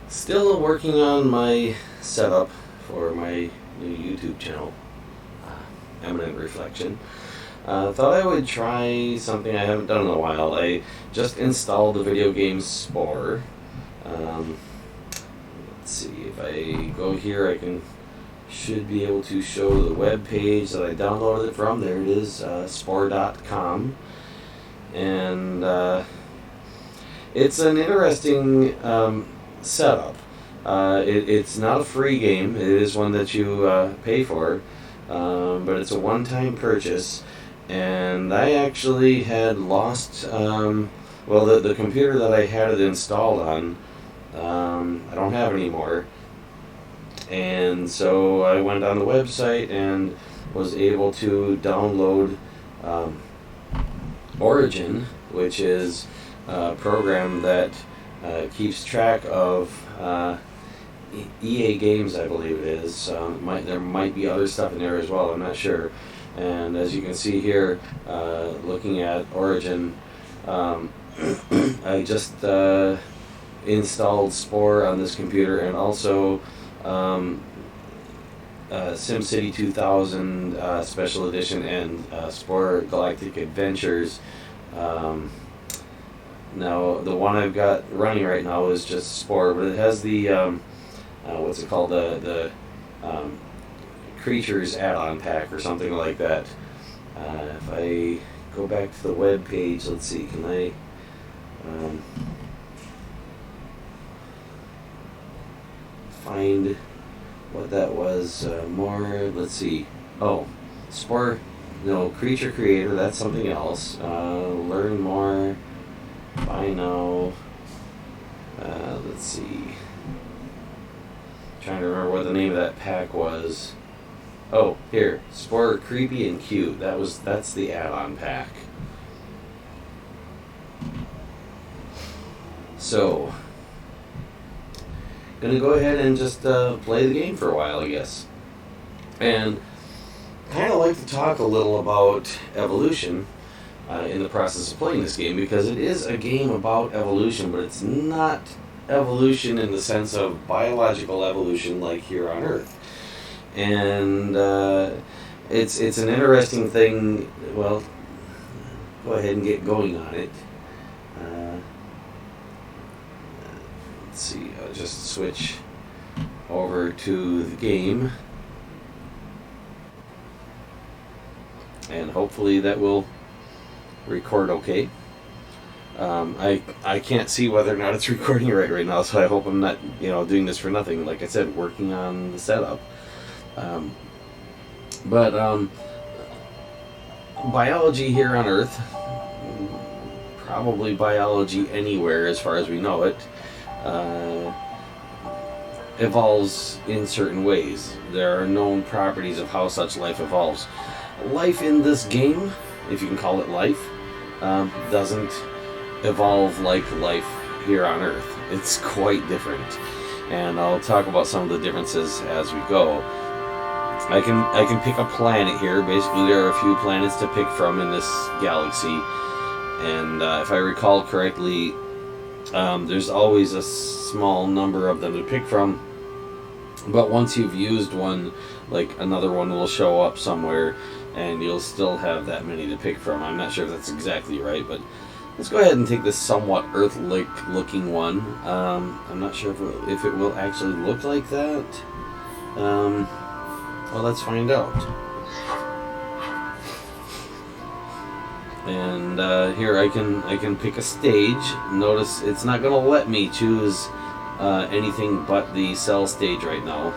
Still working on my setup for my new YouTube channel, Eminent Reflection. Thought I would try something I haven't done in a while. I just installed the video game Spore. Let's see, if I go here, should be able to show the web page that I downloaded it from. There it is, spore.com. And it's an interesting setup. It's not a free game. It is one that you pay for, but it's a one-time purchase. And I actually had lost, the computer that I had it installed on, I don't have anymore. And so I went on the website and was able to download Origin, which is a program that keeps track of EA games, I believe it is. There might be other stuff in there as well, I'm not sure. And as you can see here, looking at Origin, I just installed Spore on this computer, and also SimCity 2000 Special Edition and Spore Galactic Adventures. Now, the one I've got running right now is just Spore, but it has the what's it called, the Creatures add-on pack or something like that. If I go back to the web page, let's see, can I find what that was more? Let's see. Oh, Spore, no, Creature Creator, that's something else. Learn more, buy now. Let's see. Trying to remember what the name of that pack was. Oh, here, Spore Creepy and Cute. That's the add-on pack. So, gonna go ahead and just play the game for a while, I guess. And kind of like to talk a little about evolution in the process of playing this game, because it is a game about evolution, but it's not evolution in the sense of biological evolution like here on Earth. And it's an interesting thing. Well, go ahead and get going on it. Let's see, I'll just switch over to the game, and hopefully that will record okay. I can't see whether or not it's recording right now, so I hope I'm not doing this for nothing. Like I said, working on the setup. Biology here on Earth, probably biology anywhere as far as we know it, evolves in certain ways. There are known properties of how such life evolves. Life in this game, if you can call it life, doesn't evolve like life here on Earth. It's quite different, and I'll talk about some of the differences as we go. I can pick a planet here. Basically, there are a few planets to pick from in this galaxy, and if I recall correctly, there's always a small number of them to pick from, but once you've used one, like, another one will show up somewhere, and you'll still have that many to pick from. I'm not sure if that's exactly right, but let's go ahead and take this somewhat Earth-like looking one. I'm not sure if it will actually look like that. Well, let's find out. And here I can pick a stage. Notice it's not going to let me choose anything but the cell stage right now.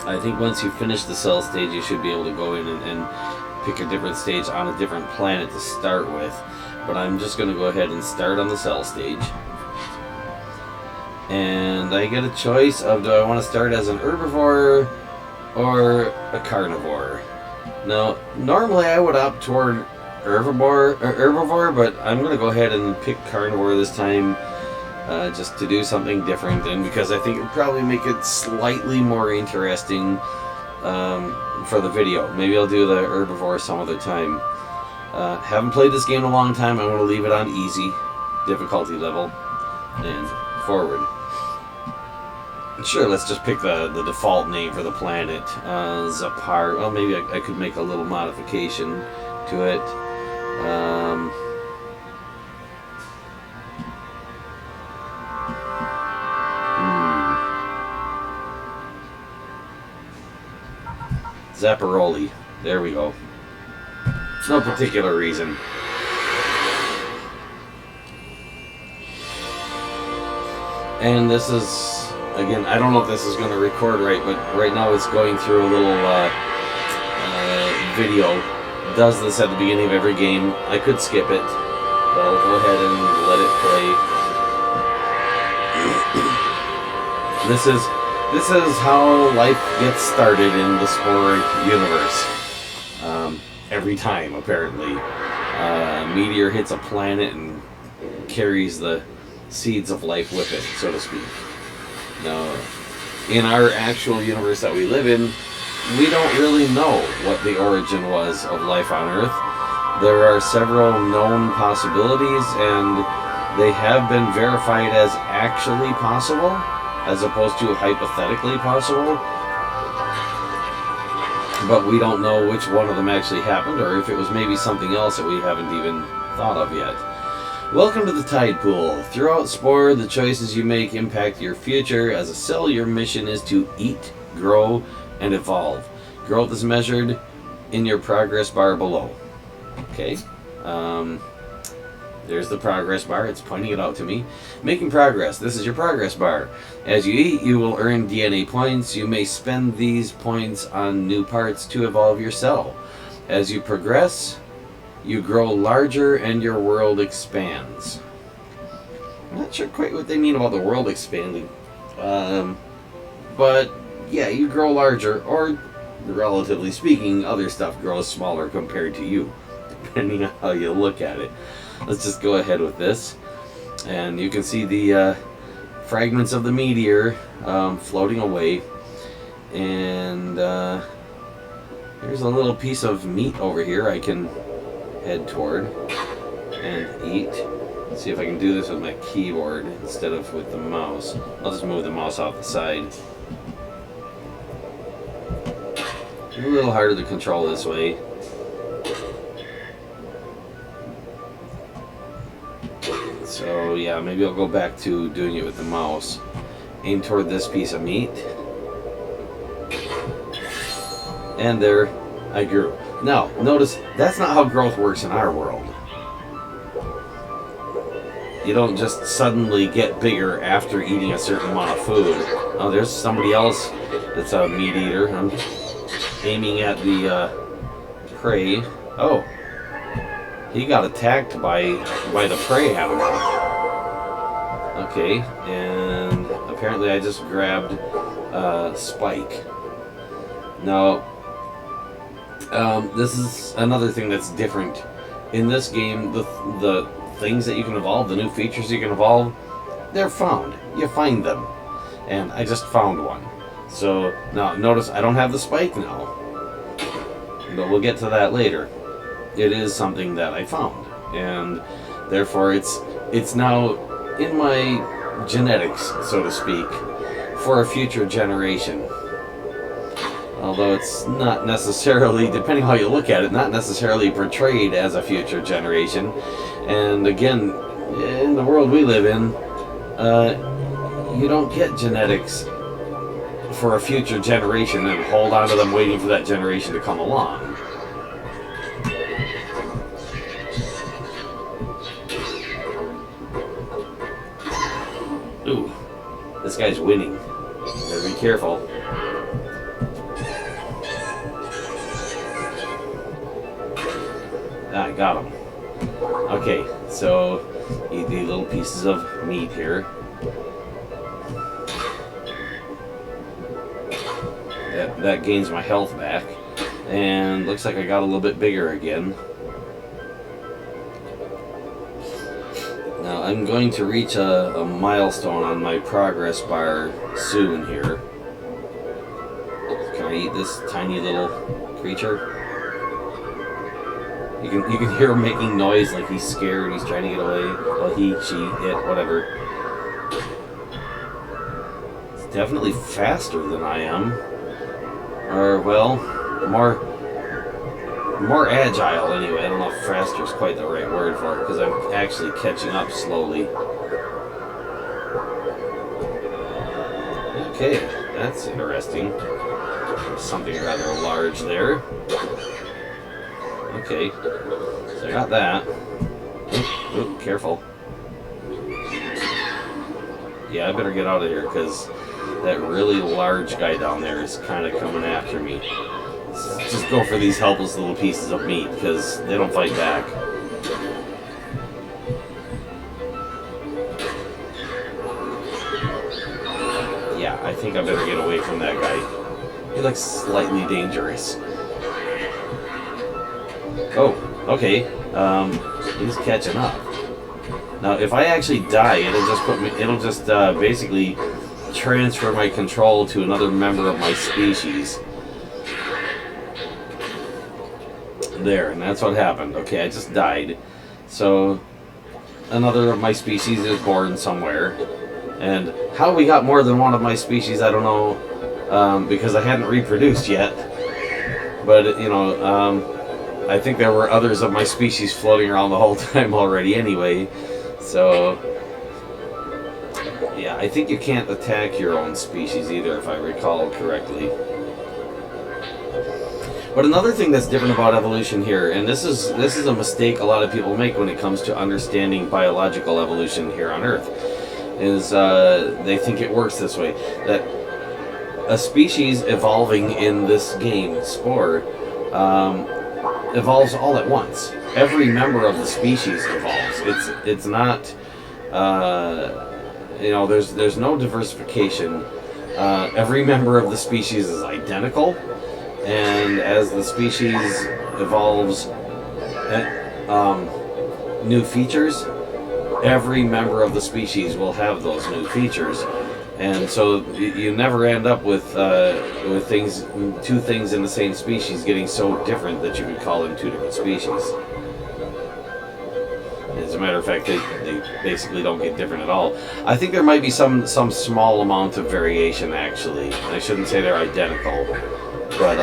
I think once you finish the cell stage, you should be able to go in and pick a different stage on a different planet to start with. But I'm just going to go ahead and start on the cell stage. And I get a choice of, do I want to start as an herbivore or a carnivore? Now, normally I would opt toward herbivore, but I'm going to go ahead and pick carnivore this time, just to do something different, and because I think it would probably make it slightly more interesting for the video. Maybe I'll do the herbivore some other time. Haven't played this game in a long time. I'm going to leave it on easy difficulty level and forward. Sure, let's just pick the default name for the planet. Zapar. Well, maybe I could make a little modification to it. Zaparoli. There we go. No particular reason. And this is, again, I don't know if this is going to record right, but right now it's going through a little video. It does this at the beginning of every game. I could skip it, but I'll go ahead and let it play. This is how life gets started in the Spore universe. Every time, apparently. A meteor hits a planet and carries the seeds of life with it, so to speak. Now, in our actual universe that we live in, we don't really know what the origin was of life on Earth. There are several known possibilities, and they have been verified as actually possible, as opposed to hypothetically possible. But we don't know which one of them actually happened, or if it was maybe something else that we haven't even thought of yet. Welcome to the Tide Pool. Throughout Spore, the choices you make impact your future. As a cell, your mission is to eat, grow, and evolve. Growth is measured in your progress bar below. Okay. There's the progress bar. It's pointing it out to me. Making progress. This is your progress bar. As you eat, you will earn DNA points. You may spend these points on new parts to evolve your cell. As you progress, you grow larger and your world expands. I'm not sure quite what they mean about the world expanding. But yeah, you grow larger, or relatively speaking, other stuff grows smaller compared to you, depending on how you look at it. Let's just go ahead with this. And you can see the fragments of the meteor floating away. And there's a little piece of meat over here I can head toward and eat. Let's see if I can do this with my keyboard instead of with the mouse. I'll just move the mouse off the side. A little harder to control this way. So yeah, maybe I'll go back to doing it with the mouse. Aim toward this piece of meat. And there I grew. Now, notice, that's not how growth works in our world. You don't just suddenly get bigger after eating a certain amount of food. Oh, there's somebody else that's a meat eater. I'm aiming at the prey. Oh, he got attacked by the prey animal. Okay, and apparently I just grabbed Spike. Now, this is another thing that's different. In this game, the things that you can evolve, the new features you can evolve, they're found. You find them. And I just found one. So, now, notice I don't have the spike now. But we'll get to that later. It is something that I found. And therefore, it's now in my genetics, so to speak, for a future generation. Although it's not necessarily, depending how you look at it, not necessarily portrayed as a future generation. And again, in the world we live in, you don't get genetics for a future generation and hold on to them waiting for that generation to come along. Ooh, this guy's winning. Better be careful. Ah, I got him. Okay, so eat the little pieces of meat here. That gains my health back. And looks like I got a little bit bigger again. Now I'm going to reach a milestone on my progress bar soon here. Can I eat this tiny little creature? You can hear him making noise like he's scared, he's trying to get away. Well, he, she, it, whatever. Let's definitely faster than I am. Or, well, more agile anyway. I don't know if faster is quite the right word for it, because I'm actually catching up slowly. Okay, that's interesting. There's something rather large there. Okay, so I got that. Oop, careful. Yeah, I better get out of here, because that really large guy down there is kind of coming after me. Just go for these helpless little pieces of meat, because they don't fight back. Yeah, I think I better get away from that guy. He looks slightly dangerous. Oh, okay. He's catching up. Now, if I actually die, it'll just basically transfer my control to another member of my species. There, and that's what happened. Okay, I just died. So, another of my species is born somewhere. And how we got more than one of my species, I don't know, because I hadn't reproduced yet. But, you know, I think there were others of my species floating around the whole time already anyway. So, yeah, I think you can't attack your own species either, if I recall correctly. But another thing that's different about evolution here, and this is a mistake a lot of people make when it comes to understanding biological evolution here on Earth, is they think it works this way. That a species evolving in this game, Spore, evolves all at once. Every member of the species evolves. It's not, you know, there's no diversification. Every member of the species is identical, and as the species evolves new features, every member of the species will have those new features. And so you never end up with two things in the same species getting so different that you could call them two different species. As a matter of fact, they basically don't get different at all. I think there might be some small amount of variation, actually. I shouldn't say they're identical, but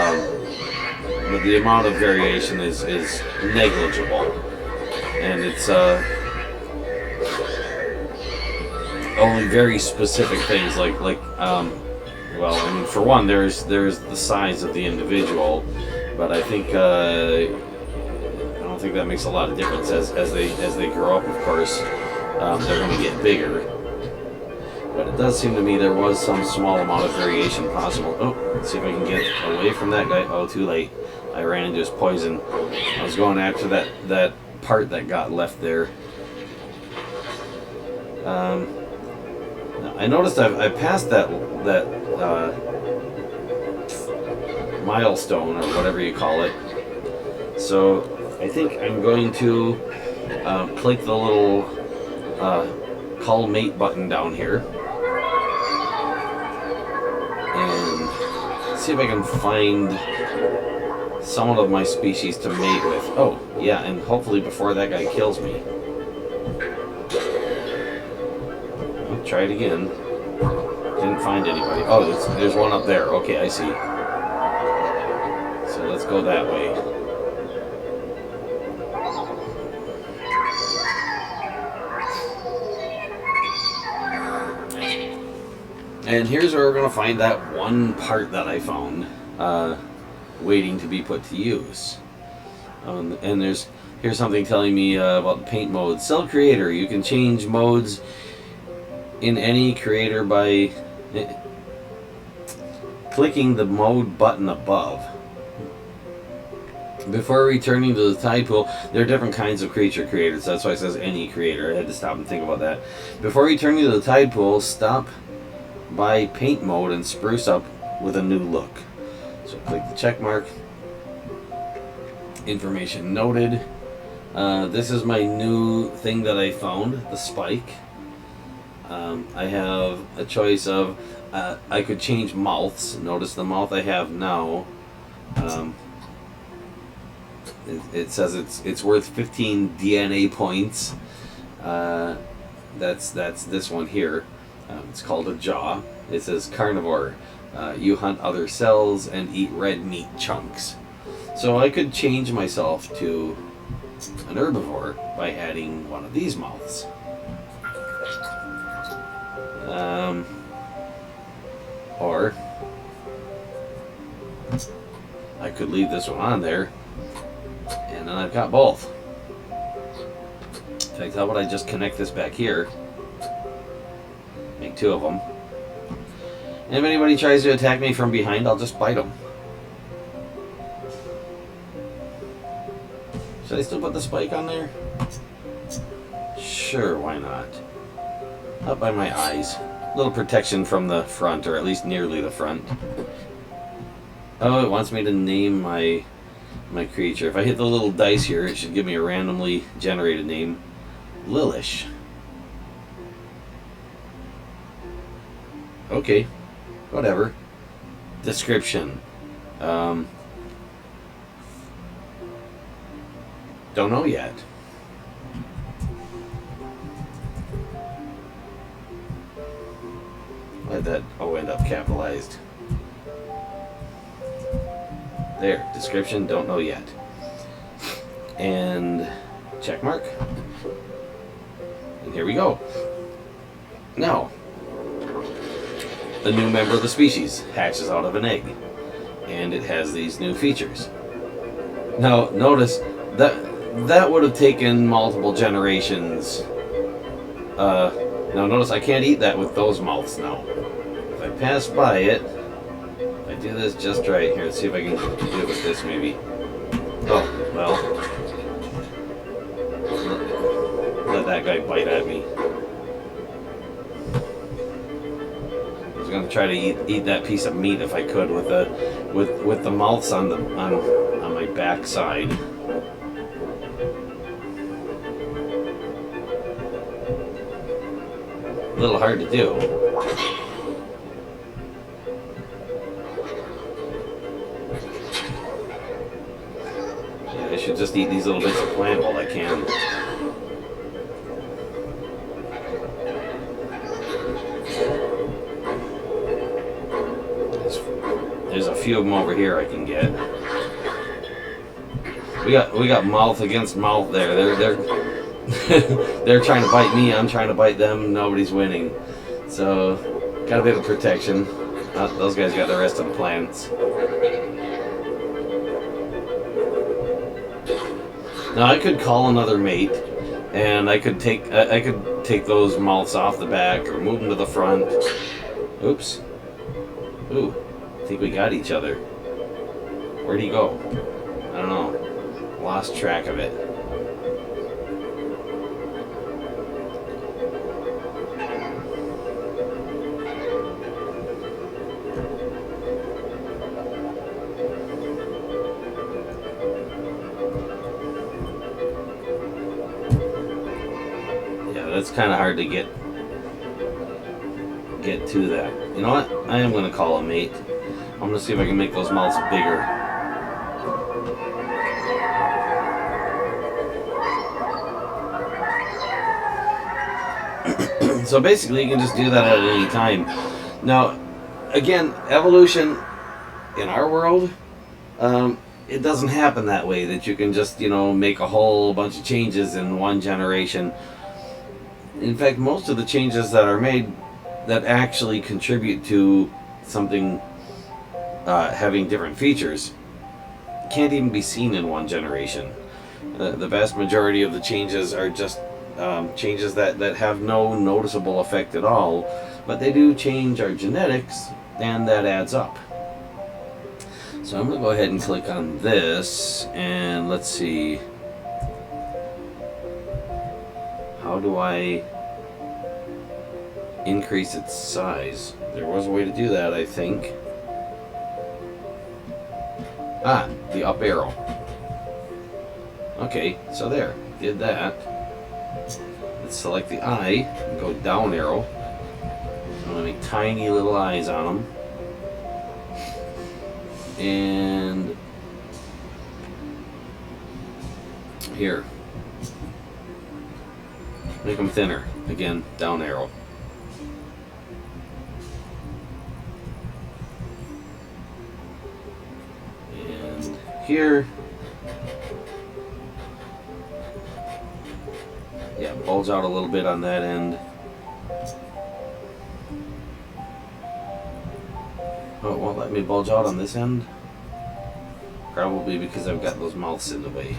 the amount of variation is negligible, and it's only very specific things like well, I mean, for one, there's the size of the individual, but I think I don't think that makes a lot of difference as they grow up. Of course, they're going to get bigger, but it does seem to me there was some small amount of variation possible. Oh, let's see if I can get away from that guy. Oh, too late. I ran into his poison. I was going after that part that got left there. I noticed I passed that milestone, or whatever you call it. So I think I'm going to click the little call mate button down here and see if I can find someone of my species to mate with. Oh, yeah, and hopefully before that guy kills me. I'll try it again. Didn't find anybody. Oh, there's one up there. Okay, I see. So let's go that way. And here's where we're going to find that one part that I found waiting to be put to use. And here's something telling me about the paint mode. Cell creator. You can change modes in any creator by clicking the mode button above. Before returning to the tide pool, there are different kinds of creature creators. That's why it says any creator. I had to stop and think about that. Before returning to the tide pool, stop by paint mode and spruce up with a new look. So click the check mark. Information noted. This is my new thing that I found, the spike. I have a choice of I could change mouths. Notice the mouth I have now. It says it's worth 15 DNA points. That's this one here. It's called a jaw. It says carnivore. You hunt other cells and eat red meat chunks. So I could change myself to an herbivore by adding one of these mouths. Or I could leave this one on there, and then I've got both. In fact, how about I just connect this back here, make two of them, and if anybody tries to attack me from behind, I'll just bite them. Should I still put the spike on there? Sure, why not? Up by my eyes. A little protection from the front, or at least nearly the front. Oh, it wants me to name my creature. If I hit the little dice here, it should give me a randomly generated name. Lilish. Okay, whatever. Description. Don't know yet. Why'd that end up capitalized? There, description, don't know yet. And check mark. And here we go. Now, a new member of the species hatches out of an egg. And it has these new features. Now, notice that would have taken multiple generations. Now notice I can't eat that with those mouths now. If I pass by it, if I do this just right here, let's see if I can do it with this maybe. Oh, well. Let that guy bite at me. I was gonna try to eat that piece of meat if I could with the mouths on my back side. A little hard to do. Yeah, I should just eat these little bits of plant while I can. There's a few of them over here I can get. We got mouth against mouth there. They're trying to bite me, I'm trying to bite them, nobody's winning. So, got a bit of protection. Those guys got the rest of the plants. Now I could call another mate, and I could take those mouths off the back or move them to the front. Oops. Ooh, I think we got each other. Where'd he go? I don't know. Lost track of it. It's kind of hard to get to that. You know what? I am going to call a mate. I'm going to see if I can make those mouths bigger. So basically you can just do that at any time. Now, again, evolution in our world, it doesn't happen that way, that you can just, make a whole bunch of changes in one generation. In fact, most of the changes that are made that actually contribute to something having different features can't even be seen in one generation. The vast majority of the changes are just changes that have no noticeable effect at all, but they do change our genetics, and that adds up. So I'm going to go ahead and click on this, and let's see. How do I increase its size? There was a way to do that, I think. Ah, the up arrow. Okay, so there, did that. Let's select the eye and go down arrow. I'm going to make tiny little eyes on them. And here. Make them thinner. Again, down arrow. here. Yeah, bulge out a little bit on that end. Oh, it won't let me bulge out on this end? Probably because I've got those mouths in the way.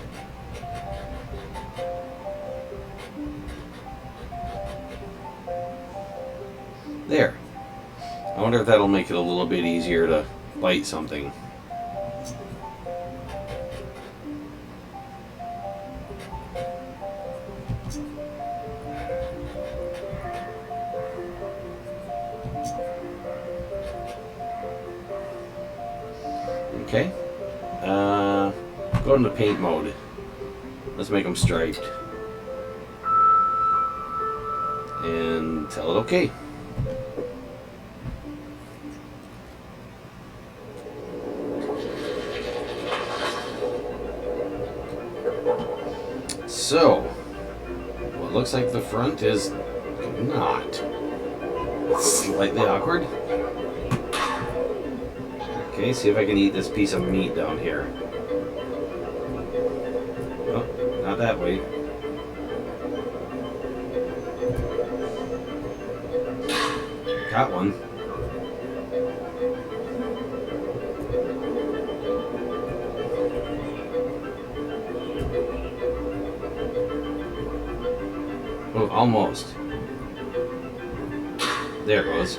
There. I wonder if that'll make it a little bit easier to bite something. Okay. Go into paint mode. Let's make them striped. And tell it okay. So, well, it looks like the front is not. Slightly awkward. Okay, see if I can eat this piece of meat down here. Oh, not that way. Got one. Oh, almost. There it goes.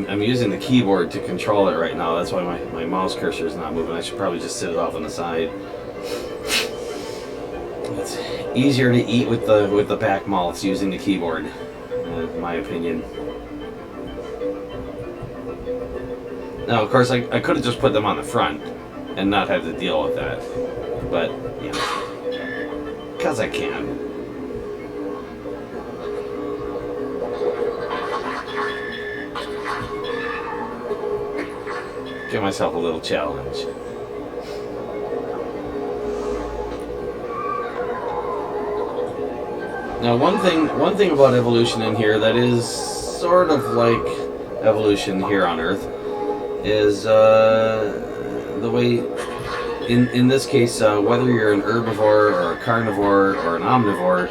I'm using the keyboard to control it right now. That's why my mouse cursor is not moving. I should probably just sit it off on the side. It's easier to eat with the back mouths using the keyboard, in my opinion. Now, of course, I could have just put them on the front and not have to deal with that. But, yeah, because I can. Give myself a little challenge. Now, one thing about evolution in here that is sort of like evolution here on Earth is the way, in this case, whether you're an herbivore or a carnivore or an omnivore,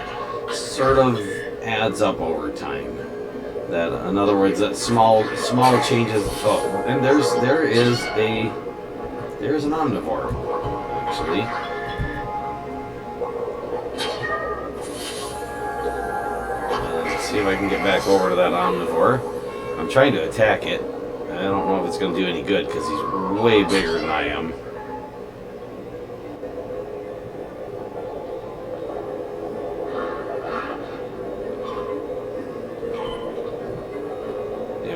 sort of adds up over time. That, in other words, that small changes. Oh, and there is an omnivore, actually. Let's see if I can get back over to that omnivore. I'm trying to attack it. I don't know if it's going to do any good because he's way bigger than I am.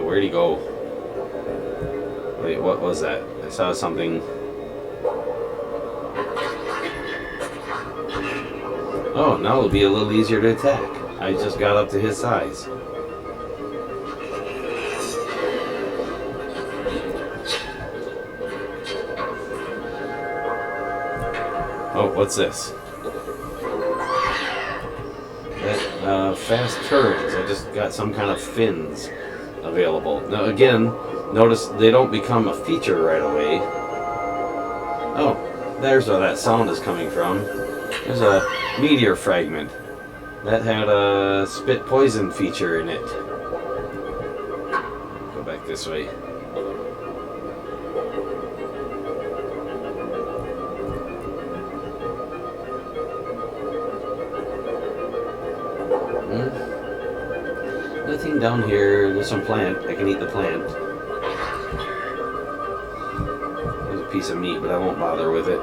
Where'd he go? Wait, what was that? I saw something. Oh, now it'll be a little easier to attack. I just got up to his size. Oh, what's this? That, fast turns. I just got some kind of fins available. Now again, notice they don't become a feature right away. Oh, there's where that sound is coming from. There's a meteor fragment that had a spit poison feature in it. Go back this way. Nothing down here. There's some plant. I can eat the plant. There's a piece of meat, but I won't bother with it.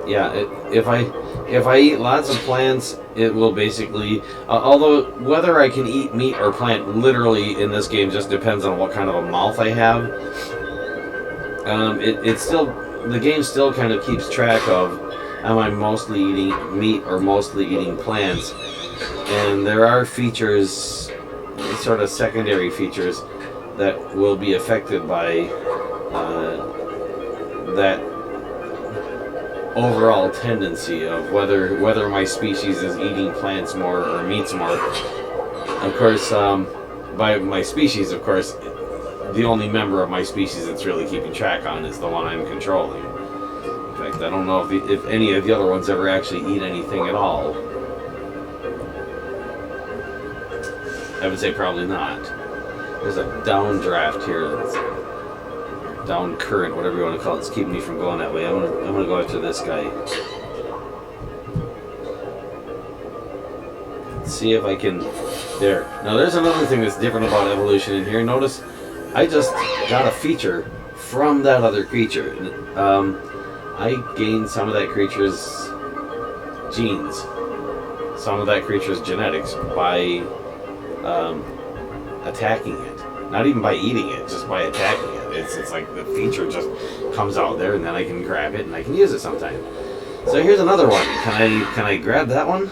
Yeah, if I eat lots of plants, it will basically. Although whether I can eat meat or plant, literally in this game, just depends on what kind of a mouth I have. It's still, the game still kind of keeps track of, am I mostly eating meat or mostly eating plants. And there are features, sort of secondary features, that will be affected by that overall tendency of whether my species is eating plants more or meats more. Of course, by my species, of course, the only member of my species that's really keeping track on is the one I'm controlling. In fact, I don't know if any of the other ones ever actually eat anything at all. I would say probably not. There's a downdraft here, that's down current, whatever you want to call it. It's keeping me from going that way. I'm gonna go after this guy. See if I can. There. Now there's another thing that's different about evolution in here. Notice I just got a feature from that other creature. I gained some of that creature's genes, some of that creature's genetics by attacking it. Not even by eating it, just by attacking it. It's like the feature just comes out there, and then I can grab it and I can use it sometime. So here's another one. Can I grab that one?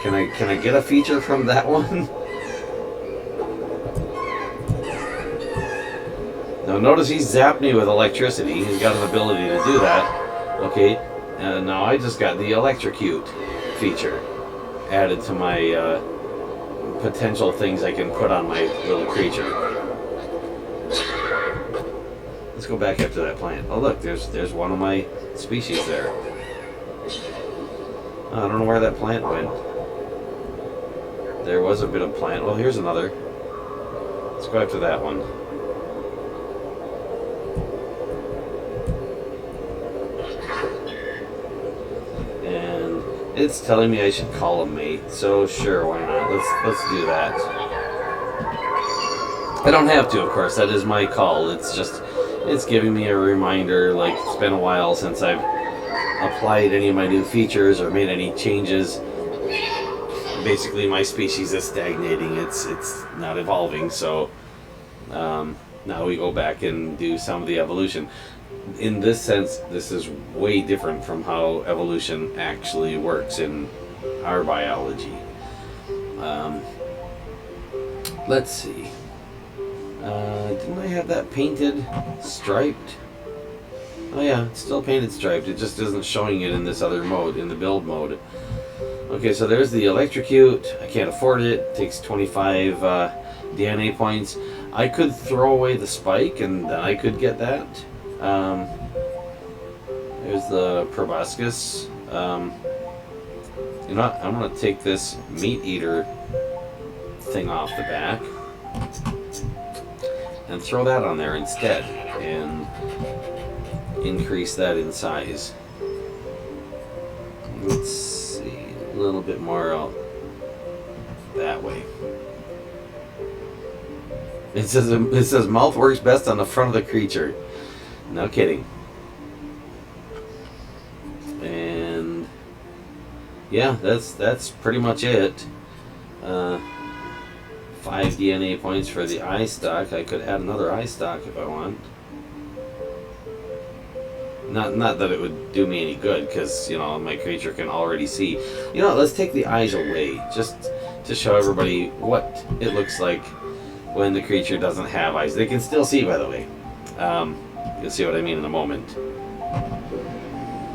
Can I get a feature from that one? Now notice he's zapped me with electricity. He's got an ability to do that. Okay, and now I just got the electrocute feature added to my potential things I can put on my little creature. Let's go back after that plant. Oh look, there's one of my species there. I don't know where that plant went. There was a bit of plant. Well, here's another. Let's go after that one. And it's telling me I should call a mate. So sure, why not? Let's do that. I don't have to, of course. That is my call. It's giving me a reminder. Like, it's been a while since I've applied any of my new features or made any changes. Basically, my species is stagnating. It's not evolving. So now we go back and do some of the evolution. In this sense, this is way different from how evolution actually works in our biology. Let's see. Didn't I have that painted striped? Oh yeah, it's still painted striped. It just isn't showing it in this other mode, in the build mode. Okay, so there's the electrocute. I can't afford it. It takes 25 DNA points. I could throw away the spike and then I could get that. There's the proboscis. You know what? I'm going to take this meat eater thing off the back and throw that on there instead and increase that in size. Let's see, a little bit more out that way. It says mouth works best on the front of the creature. No kidding. And yeah, that's pretty much it. 5 DNA points for the eye stock. I could add another eye stock if I want. Not that it would do me any good, because, you know, my creature can already see. You know, let's take the eyes away, just to show everybody what it looks like when the creature doesn't have eyes. They can still see, by the way. You'll see what I mean in a moment.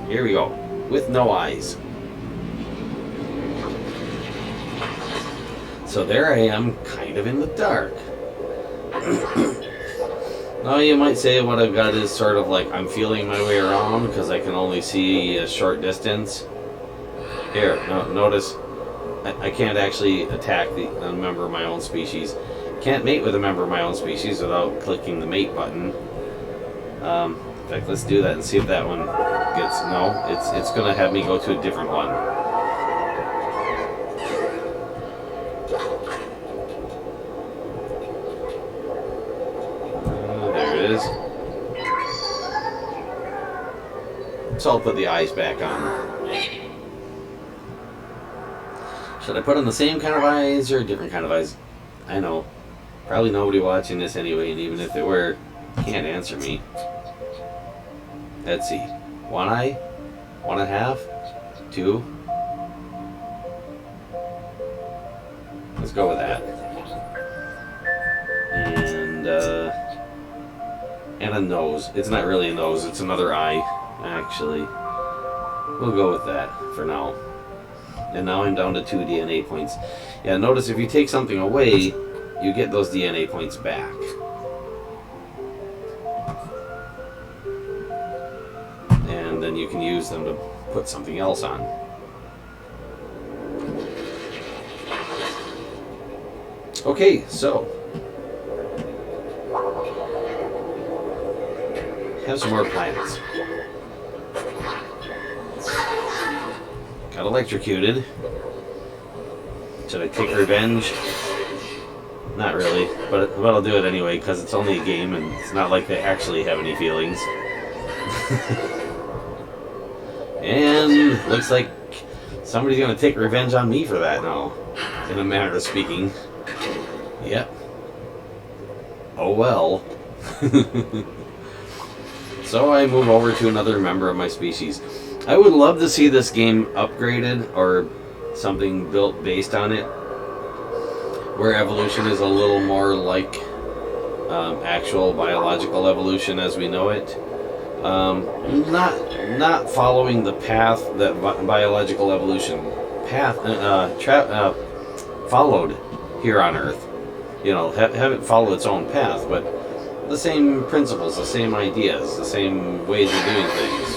Here we go, with no eyes. So there I am, kind of in the dark. Now you might say what I've got is sort of like I'm feeling my way around because I can only see a short distance. Here, notice I can't actually attack a member of my own species. Can't mate with a member of my own species without clicking the mate button. In fact, let's do that and see if that one gets... No, it's going to have me go to a different one. There it is. So I'll put the eyes back on. Should I put on the same kind of eyes or a different kind of eyes? I know. Probably nobody watching this anyway, and even if they were, can't answer me. Let's see. 1 eye? 1.5? 2? Let's go with that. And a nose. It's not really a nose, it's another eye, actually. We'll go with that for now. And now I'm down to 2 DNA points. Yeah, notice if you take something away, you get those DNA points back. And then you can use them to put something else on. Okay, so have some more plants. Got electrocuted. Should I take revenge? Not really, but I'll do it anyway because it's only a game and it's not like they actually have any feelings. And looks like somebody's gonna take revenge on me for that now, in a manner of speaking. Yep. Oh well. So I move over to another member of my species. I would love to see this game upgraded or something built based on it, where evolution is a little more like actual biological evolution as we know it. Not following the path that biological evolution followed here on Earth. You know, have it follow its own path, but the same principles, the same ideas, the same ways of doing things.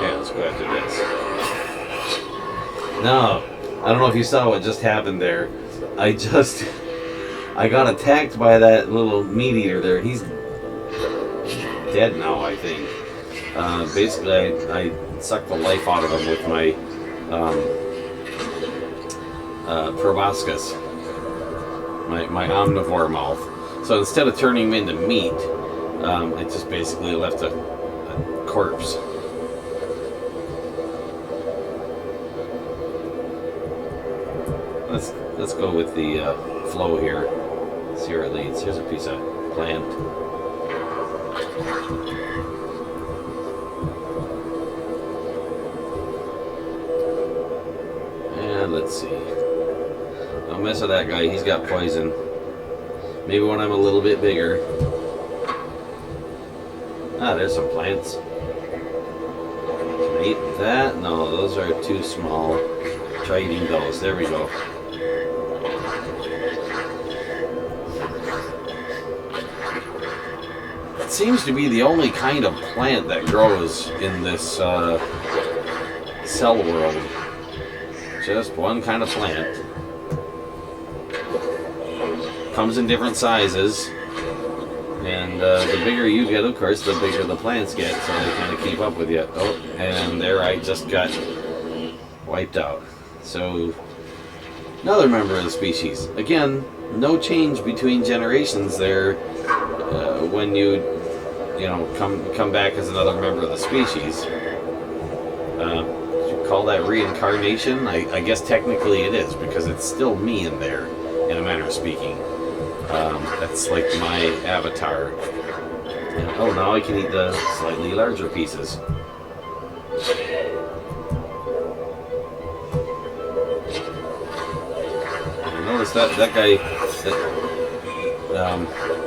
Yeah, let's go after this. Now, I don't know if you saw what just happened there. I got attacked by that little meat eater there. He's dead now, I think. Basically, I sucked the life out of him with my proboscis, my omnivore mouth. So instead of turning him into meat, it just basically left a corpse. Let's go with the flow here. See where it leads. Here's a piece of plant. And let's see. Don't mess with that guy. He's got poison. Maybe when I'm a little bit bigger. Ah, there's some plants. Can I eat that? No, those are too small. Try eating those. There we go. Seems to be the only kind of plant that grows in this cell world. Just one kind of plant. Comes in different sizes, and the bigger you get, of course, the bigger the plants get, so they kind of keep up with you. Oh, and there I just got wiped out. So, another member of the species. Again, no change between generations there when you come back as another member of the species. You call that reincarnation? I guess technically it is, because it's still me in there, in a manner of speaking. That's like my avatar. And, oh, now I can eat the slightly larger pieces. Notice that guy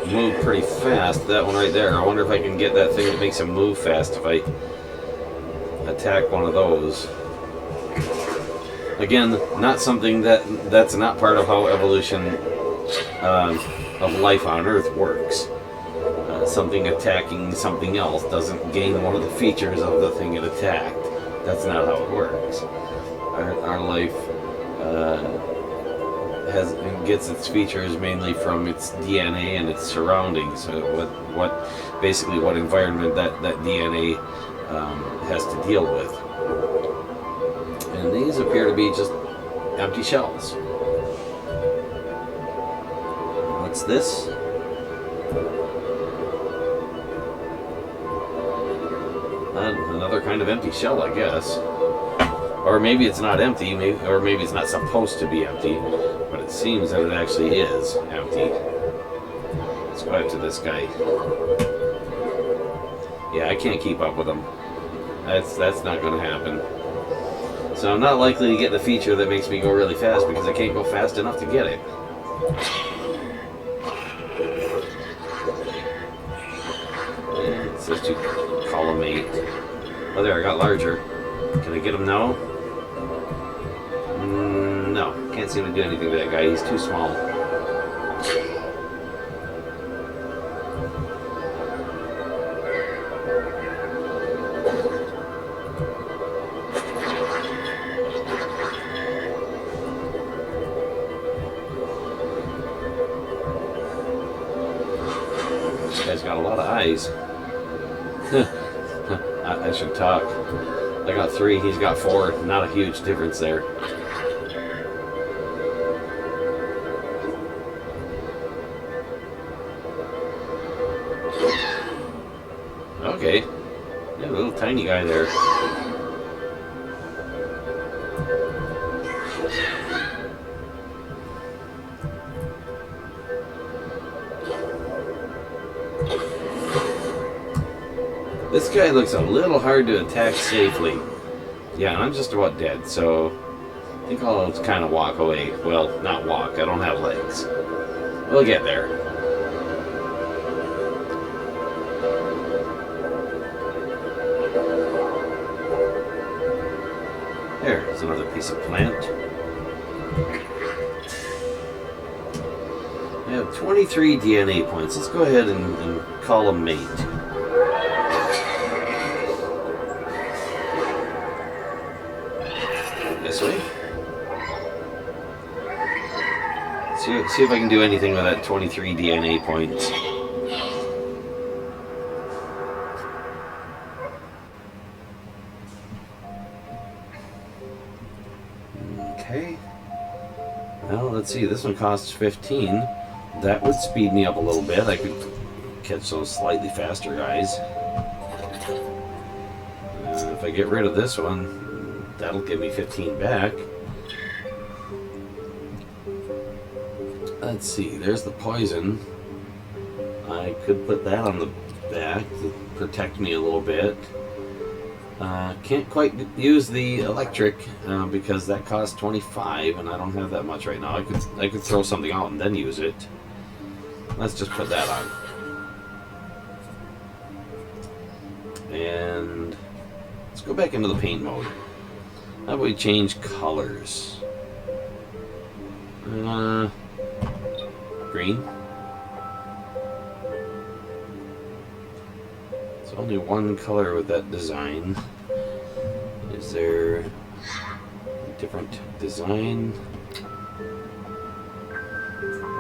moved pretty fast. That one right there. I wonder if I can get that thing that makes him move fast if I attack one of those. Again, not something that's not part of how evolution of life on Earth works. Something attacking something else doesn't gain one of the features of the thing it attacked. That's not how it works. Our life gets its features mainly from its DNA and its surroundings. So what environment that DNA has to deal with. And these appear to be just empty shells. What's this? Another kind of empty shell, I guess. Or maybe it's not empty, or maybe it's not supposed to be empty, but it seems that it actually is empty. Let's go after this guy. Yeah, I can't keep up with him. That's not going to happen. So I'm not likely to get the feature that makes me go really fast because I can't go fast enough to get it. And it says to collimate. Oh, there, I got larger. Can I get him now? No. Can't seem to do anything to that guy. He's too small. This guy's got a lot of eyes. I should talk. I got 3, he's got 4. Not a huge difference there. Okay. Yeah, a little tiny guy there. This guy looks a little hard to attack safely. Yeah, I'm just about dead, so I think I'll kind of walk away. Well, not walk, I don't have legs. We'll get there. There's another piece of plant. I have 23 DNA points. Let's go ahead and call a mate. This way. See if I can do anything with that 23 DNA points. Okay. Well, let's see. This one costs 15. That would speed me up a little bit. I could catch those slightly faster guys. If I get rid of this one, that'll give me 15 back. Let's see, there's the poison. I could put that on the back to protect me a little bit. Can't quite use the electric because that costs 25 and I don't have that much right now. I could throw something out and then use it. Let's just put that on. And let's go back into the paint mode. How about we change colors? Green. It's only one color with that design. Is there a different design?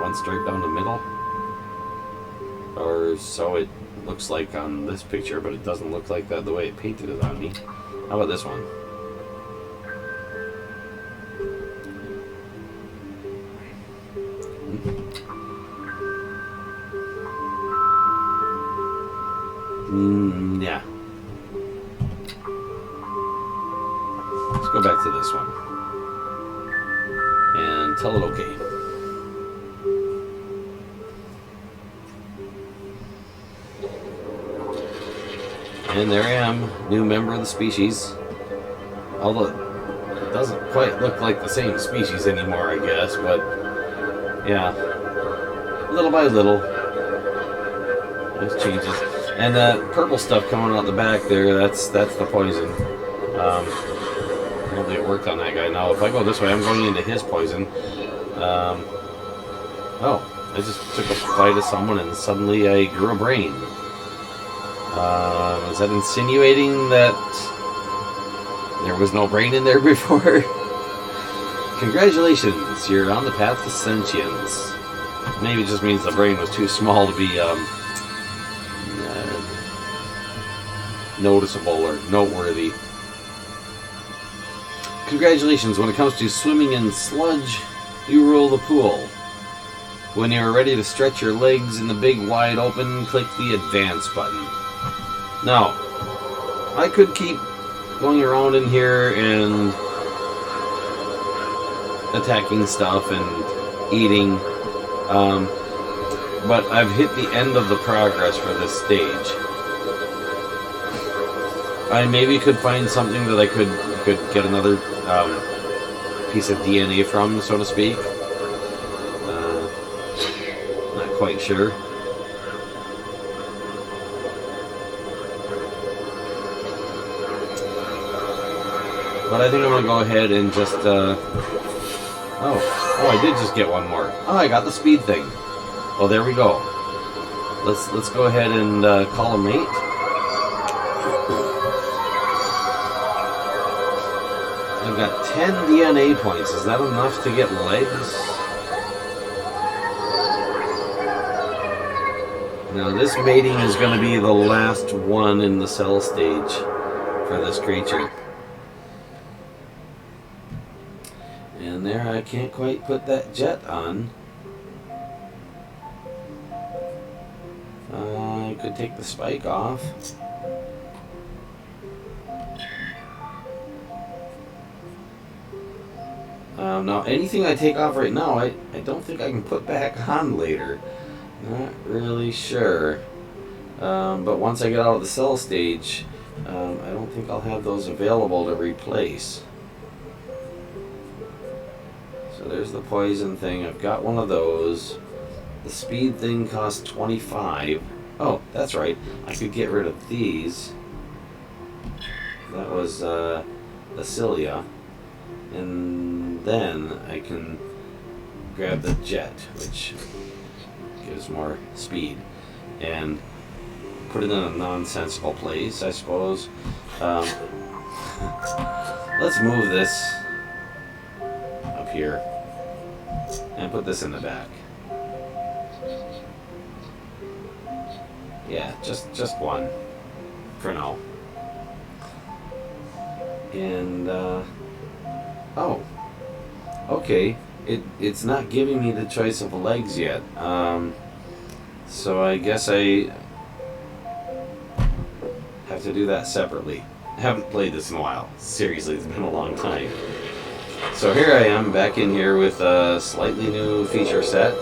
One stripe down the middle? Or so it looks like on this picture, but it doesn't look like that the way it painted it on me. How about this one? Yeah. Let's go back to this one. And tell it okay. And there I am, new member of the species. Although it doesn't quite look like the same species anymore, I guess, but yeah. Little by little. There's changes. And that purple stuff coming out the back there, that's the poison. I don't think it worked on that guy. Now, if I go this way, I'm going into his poison. Oh, I just took a bite of someone and suddenly I grew a brain. Is that insinuating that there was no brain in there before? Congratulations, you're on the path to sentience. Maybe it just means the brain was too small to be noticeable or noteworthy. Congratulations, when it comes to swimming in sludge, you rule the pool. When you're ready to stretch your legs in the big wide open, click the advance button. Now, I could keep going around in here and attacking stuff and eating, but I've hit the end of the progress for this stage. I maybe could find something that I could get another piece of DNA from, so to speak. Not quite sure. But I think I'm going to go ahead and just Oh, I did just get one more. Oh, I got the speed thing. Well, there we go. Let's go ahead and call a mate. I've got 10 DNA points. Is that enough to get legs? Now this mating is going to be the last one in the cell stage for this creature. And there, I can't quite put that jet on. I could take the spike off. Now, anything I take off right now, I don't think I can put back on later. Not really sure. But once I get out of the cell stage, I don't think I'll have those available to replace. So there's the poison thing. I've got one of those. The speed thing costs 25. Oh, that's right. I could get rid of these. That was the cilia. And then I can grab the jet, which gives more speed, and put it in a nonsensical place, I suppose. Let's move this up here and put this in the back. Yeah, just one for now. And oh, okay. It's not giving me the choice of legs yet. So I guess I have to do that separately. I haven't played this in a while. Seriously, it's been a long time. So here I am back in here with a slightly new feature set.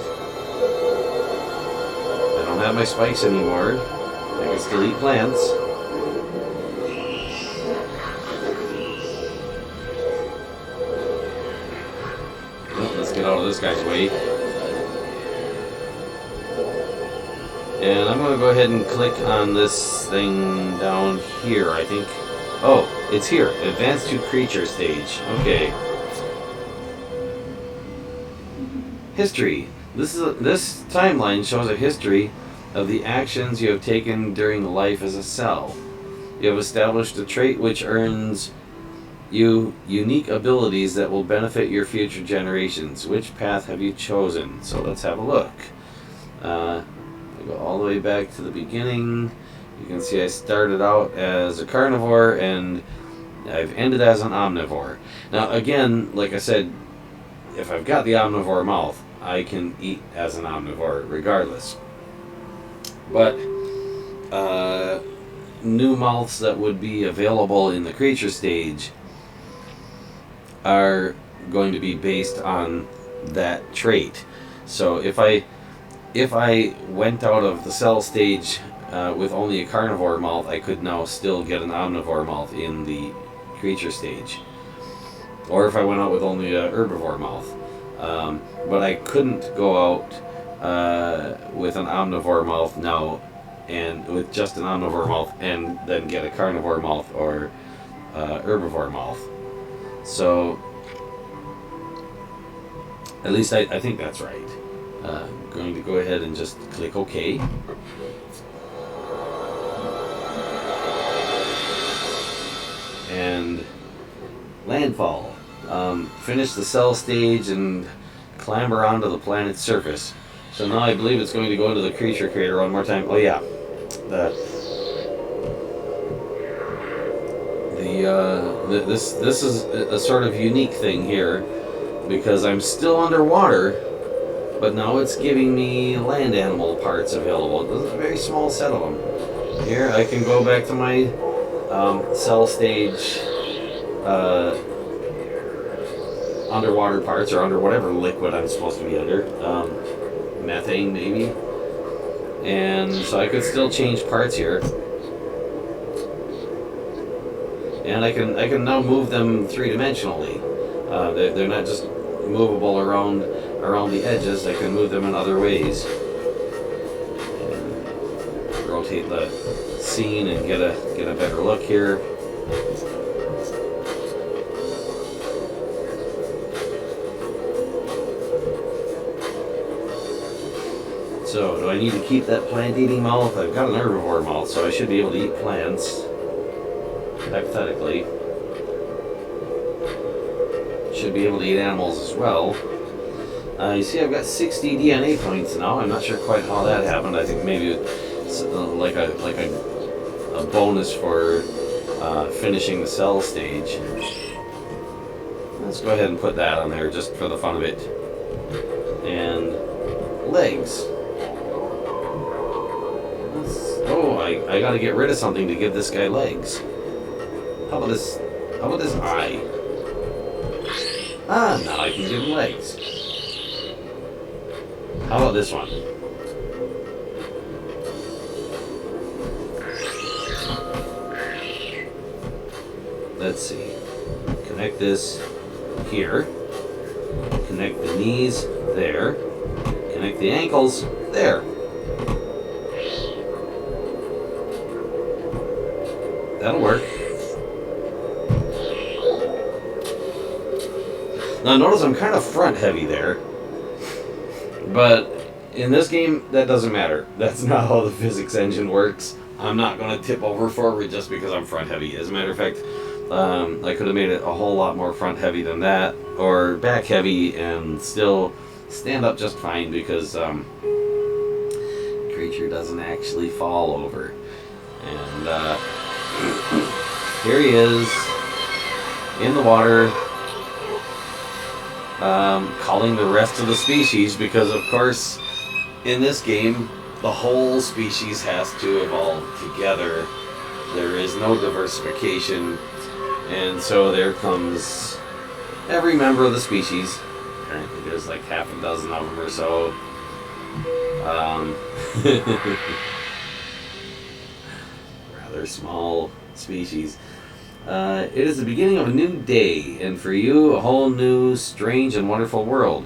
I don't have my spikes anymore. I can still eat plants. Get out of this guy's way. And I'm going to go ahead and click on this thing down here, I think. Oh, it's here. Advance to creature stage. Okay. History. This timeline shows a history of the actions you have taken during life as a cell. You have established a trait which earns you unique abilities that will benefit your future generations. Which path have you chosen? So let's have a look. I go all the way back to the beginning. You can see I started out as a carnivore and I've ended as an omnivore. Now again, like I said, if I've got the omnivore mouth, I can eat as an omnivore regardless. But new mouths that would be available in the creature stage are going to be based on that trait. So if I went out of the cell stage with only a carnivore mouth, I could now still get an omnivore mouth in the creature stage. Or if I went out with only a herbivore mouth. But I couldn't go out with an omnivore mouth now and with just an omnivore mouth and then get a carnivore mouth or herbivore mouth. So, at least I think that's right. I'm going to go ahead and just click OK. And landfall. Finish the cell stage and clamber onto the planet's surface. So now I believe it's going to go into the creature crater one more time. Oh yeah. This is a sort of unique thing here because I'm still underwater, but now it's giving me land animal parts available. There's a very small set of them. Here I can go back to my cell stage underwater parts, or under whatever liquid I'm supposed to be under, methane maybe, and so I could still change parts here. And I can now move them three-dimensionally. They're not just movable around the edges. I can move them in other ways. And rotate the scene and get a better look here. So, do I need to keep that plant-eating mouth? I've got an herbivore mouth, so I should be able to eat plants. Hypothetically. Should be able to eat animals as well. You see, I've got 60 DNA points now. I'm not sure quite how that happened. I think maybe it's like a bonus for finishing the cell stage. Let's go ahead and put that on there just for the fun of it. And legs. Oh, I gotta get rid of something to give this guy legs. How about this eye? Ah, now I can give him legs. How about this one? Let's see. Connect this here. Connect the knees there. Connect the ankles there. That'll work. Now notice I'm kind of front heavy there. But in this game, that doesn't matter. That's not how the physics engine works. I'm not going to tip over forward just because I'm front heavy. As a matter of fact, I could have made it a whole lot more front heavy than that, or back heavy, and still stand up just fine because creature doesn't actually fall over. And here he is in the water, calling the rest of the species, because of course in this game the whole species has to evolve together. There is no diversification, and so there comes every member of the species. Apparently there's like half a dozen of them or so. Rather small species. It is the beginning of a new day, and for you, a whole new, strange, and wonderful world.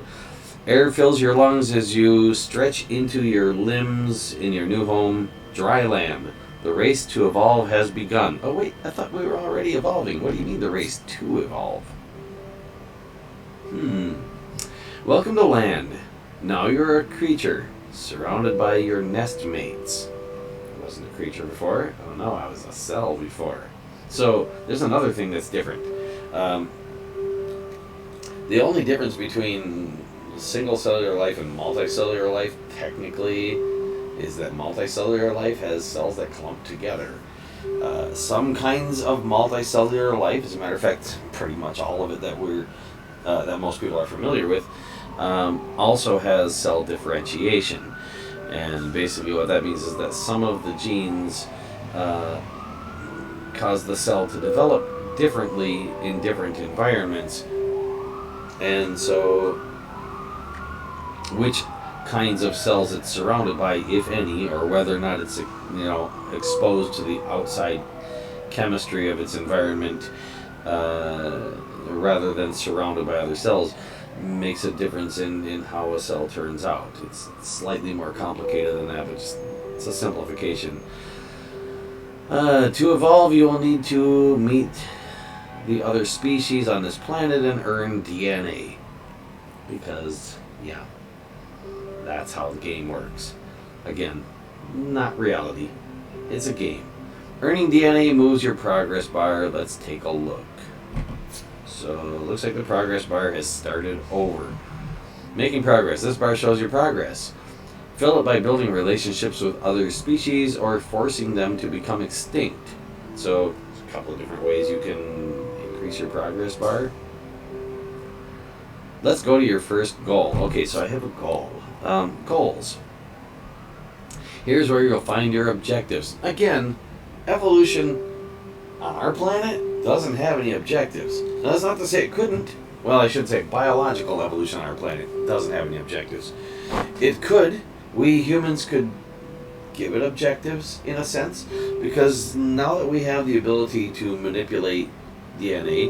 Air fills your lungs as you stretch into your limbs in your new home, dry land. The race to evolve has begun. Oh wait, I thought we were already evolving. What do you mean the race to evolve? Welcome to land. Now you're a creature, surrounded by your nest mates. I wasn't a creature before. Oh no, I was a cell before. So there's another thing that's different. The only difference between single cellular life and multicellular life technically is that multicellular life has cells that clump together. Some kinds of multicellular life, as a matter of fact, pretty much all of it that that most people are familiar with, also has cell differentiation. And basically what that means is that some of the genes cause the cell to develop differently in different environments, and so which kinds of cells it's surrounded by, if any, or whether or not it's exposed to the outside chemistry of its environment rather than surrounded by other cells, makes a difference in how a cell turns out. It's slightly more complicated than that, but it's a simplification. To evolve, you will need to meet the other species on this planet and earn DNA. Because, yeah, that's how the game works. Again, not reality. It's a game. Earning DNA moves your progress bar. Let's take a look. So, it looks like the progress bar has started over. Making progress. This bar shows your progress. Fill it by building relationships with other species or forcing them to become extinct. So, there's a couple of different ways you can increase your progress bar. Let's go to your first goal. Okay, so I have a goal. Goals. Here's where you'll find your objectives. Again, evolution on our planet doesn't have any objectives. Now, that's not to say it couldn't. Well, I should say biological evolution on our planet doesn't have any objectives. It could. We humans could give it objectives, in a sense, because now that we have the ability to manipulate DNA,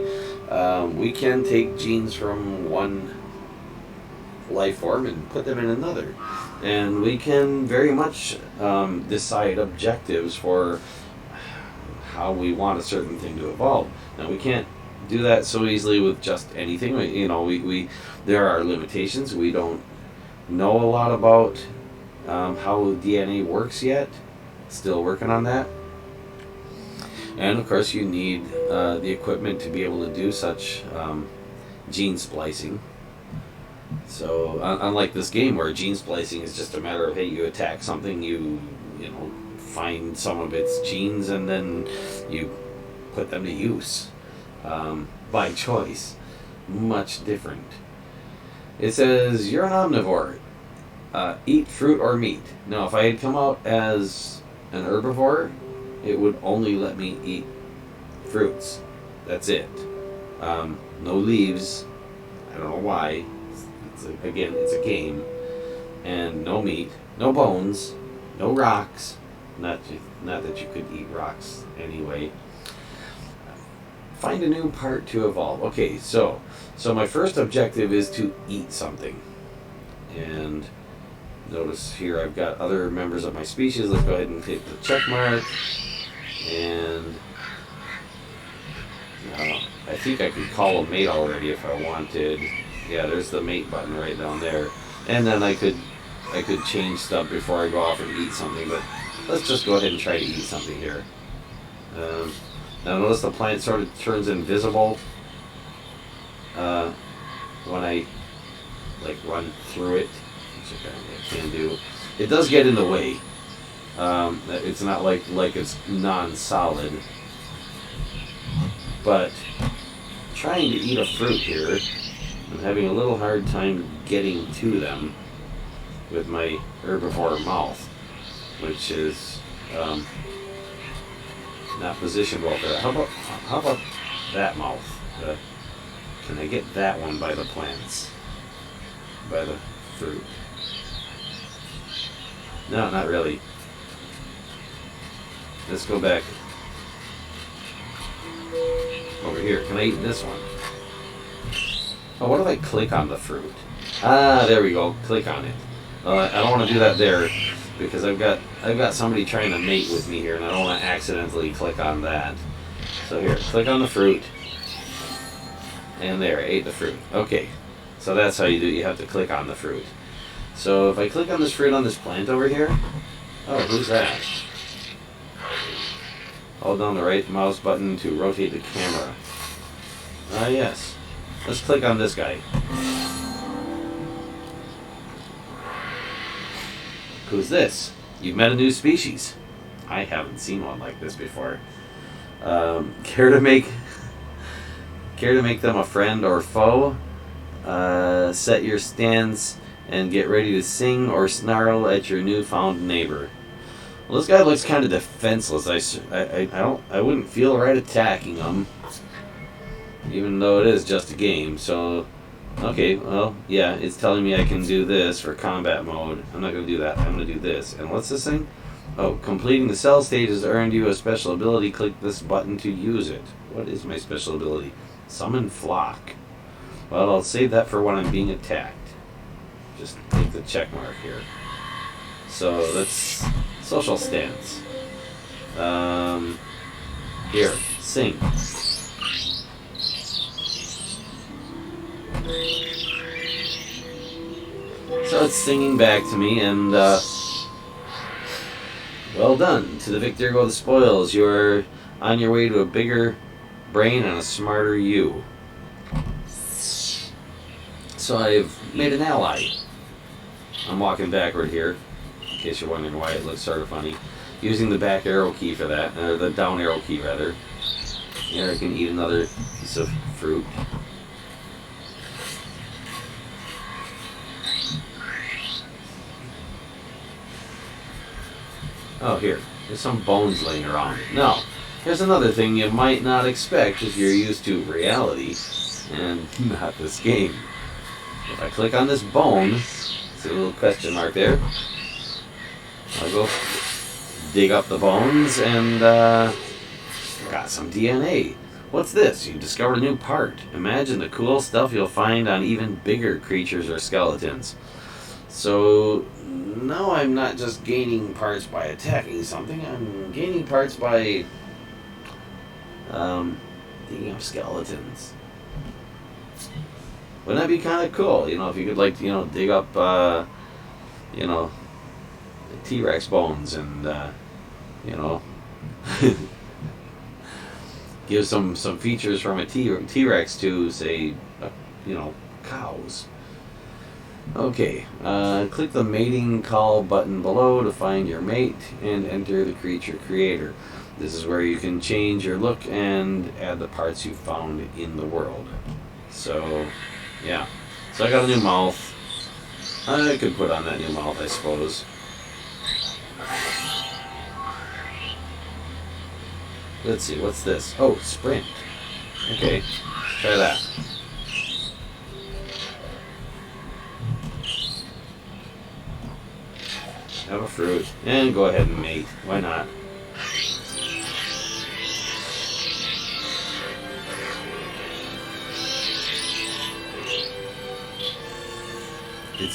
we can take genes from one life form and put them in another. And we can very much decide objectives for how we want a certain thing to evolve. Now, we can't do that so easily with just anything. There are limitations. We don't know a lot about how DNA works yet. Still working on that. And of course, you need the equipment to be able to do such gene splicing. So, unlike this game where gene splicing is just a matter of, hey, you attack something, you find some of its genes, and then you put them to use by choice. Much different. It says, you're an omnivore. Eat fruit or meat. Now, if I had come out as an herbivore, it would only let me eat fruits. That's it. No leaves. I don't know why. It's a game. And no meat. No bones. No rocks. Not that you could eat rocks anyway. Find a new part to evolve. Okay, so my first objective is to eat something. And notice here I've got other members of my species. Let's go ahead and hit the check mark. And I think I could call a mate already if I wanted. Yeah, there's the mate button right down there. And then I could change stuff before I go off and eat something, but let's just go ahead and try to eat something here. Now notice the plant sort of turns invisible when I run through it, which I can do. It does get in the way. It's not like it's non-solid, but trying to eat a fruit here, I'm having a little hard time getting to them with my herbivore mouth, which is not positioned well there. How about that mouth? Can I get that one by the plants? By the fruit? No, not really. Let's go back over here. Can I eat this one? Oh, what if I click on the fruit? Ah, there we go. Click on it. I don't want to do that there because I've got somebody trying to mate with me here, and I don't want to accidentally click on that. So here, click on the fruit, and there, I ate the fruit. Okay, so that's how you do it. You have to click on the fruit. So if I click on this fruit on this plant over here, oh, who's that? Hold down the right mouse button to rotate the camera. Ah, yes. Let's click on this guy. Who's this? You've met a new species. I haven't seen one like this before. Care to make them a friend or foe? Set your stance and get ready to sing or snarl at your newfound neighbor. Well, this guy looks kind of defenseless. I wouldn't feel right attacking him, even though it is just a game. So, okay, well, yeah, it's telling me I can do this for combat mode. I'm not going to do that. I'm going to do this. And what's this thing? Oh, completing the cell stage has earned you a special ability. Click this button to use it. What is my special ability? Summon flock. Well, I'll save that for when I'm being attacked. Just take the check mark here. So that's social stance. Here, sing. So it's singing back to me, and well done. To the victor go the spoils. You're on your way to a bigger brain and a smarter you. So I've made an ally. I'm walking backward here, in case you're wondering why it looks sort of funny. Using the back arrow key for that, or the down arrow key rather. Here I can eat another piece of fruit. Oh, here. There's some bones laying around. Now, here's another thing you might not expect if you're used to reality and not this game. If I click on this bone, see a little question mark there. I'll go dig up the bones and got some DNA. What's this? You discovered a new part. Imagine the cool stuff you'll find on even bigger creatures or skeletons. So now I'm not just gaining parts by attacking something, I'm gaining parts by digging up skeletons. Wouldn't that be kind of cool? If you could dig up, T-Rex bones and, you know, give some features from a T-Rex to, say, you know, cows. Okay, click the mating call button below to find your mate and enter the creature creator. This is where you can change your look and add the parts you found in the world. So, yeah. So I got a new mouth. I could put on that new mouth, I suppose. Let's see, what's this? Oh, sprint. Okay, try that. Have a fruit, and go ahead and mate. Why not?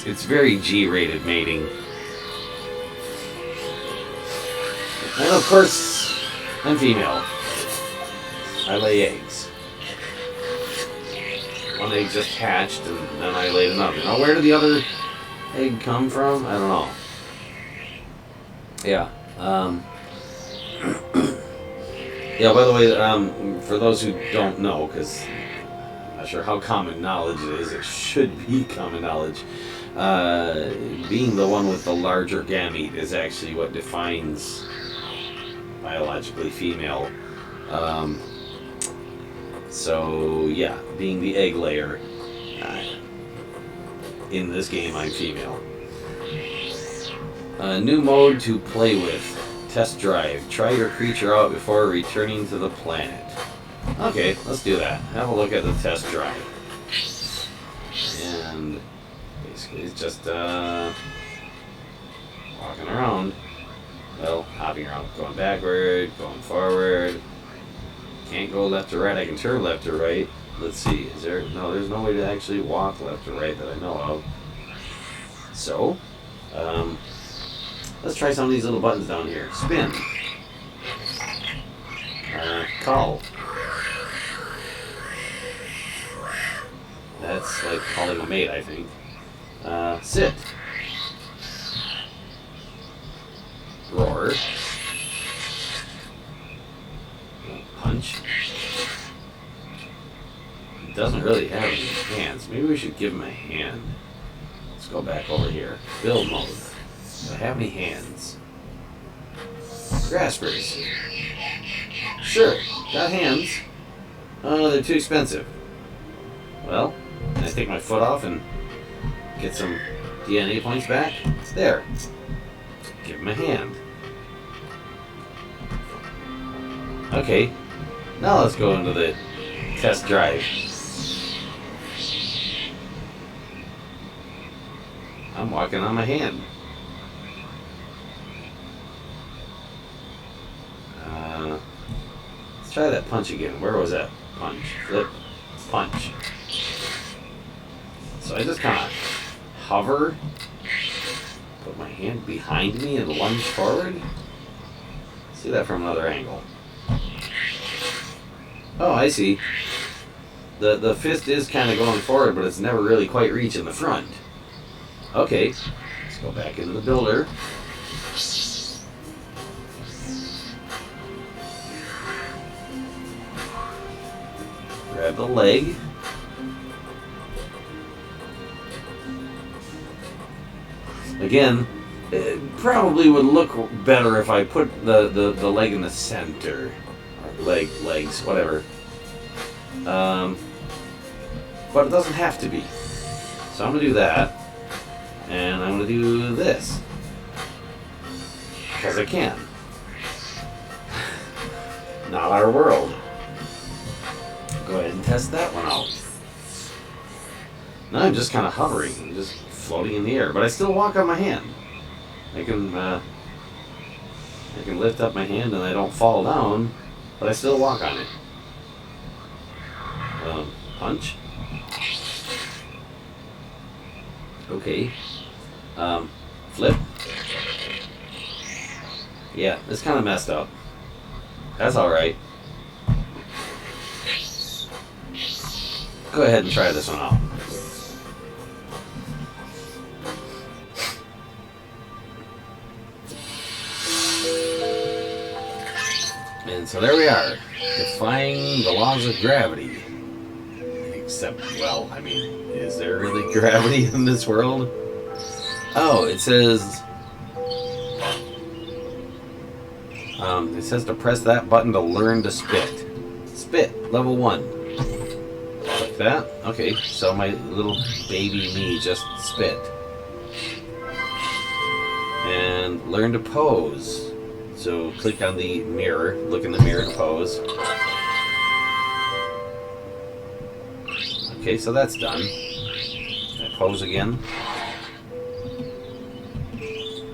It's very G-rated mating. And of course, I'm female. I lay eggs. One egg just hatched, and then I laid another. Now, where did the other egg come from? I don't know. Yeah. Yeah, by the way, for those who don't know, because I'm not sure how common knowledge it is, it should be common knowledge. Being the one with the larger gamete is actually what defines biologically female. So, yeah, being the egg layer, in this game I'm female. New mode to play with. Test drive. Try your creature out before returning to the planet. Okay, let's do that. Have a look at the test drive. And basically it's just walking around. Well, hopping around. Going backward, going forward. Can't go left or right. I can turn left or right. Let's see. Is there... No, there's no way to actually walk left or right that I know of. So, let's try some of these little buttons down here. Spin. Call. That's like calling a mate, I think. Sit. Roar. Punch. He doesn't really have any hands. Maybe we should give him a hand. Let's go back over here. Build mode. Do I have any hands? Graspers. Sure, got hands. Oh, they're too expensive. Well, can I take my foot off and get some DNA points back? It's there. Give him a hand. Okay, now let's go into the test drive. I'm walking on my hand. Let's try that punch again. Where was that? Punch. Flip. Punch. So I just kind of hover, put my hand behind me and lunge forward. See that from another angle. Oh, I see. The fist is kind of going forward, but it's never really quite reaching the front. Okay, let's go back into the builder. Grab the leg. Again, it probably would look better if I put the leg in the center. Or legs, whatever. But it doesn't have to be. So I'm going to do that. And I'm going to do this. Because I can. Not our world. Go ahead and test that one out. Now I'm just kind of hovering. I'm just floating in the air. But I still walk on my hand. I can lift up my hand and I don't fall down. But I still walk on it. Punch. Okay. Flip. Yeah, it's kind of messed up. That's alright. Go ahead and try this one out. So there we are, defying the laws of gravity. Except, well, I mean, is there really gravity in this world? Oh, it says to press that button to learn to spit. Spit, level 1. Like that. Okay, so my little baby me just spit. And learn to pose. So click on the mirror, look in the mirror and pose. Okay, so that's done. I pose again.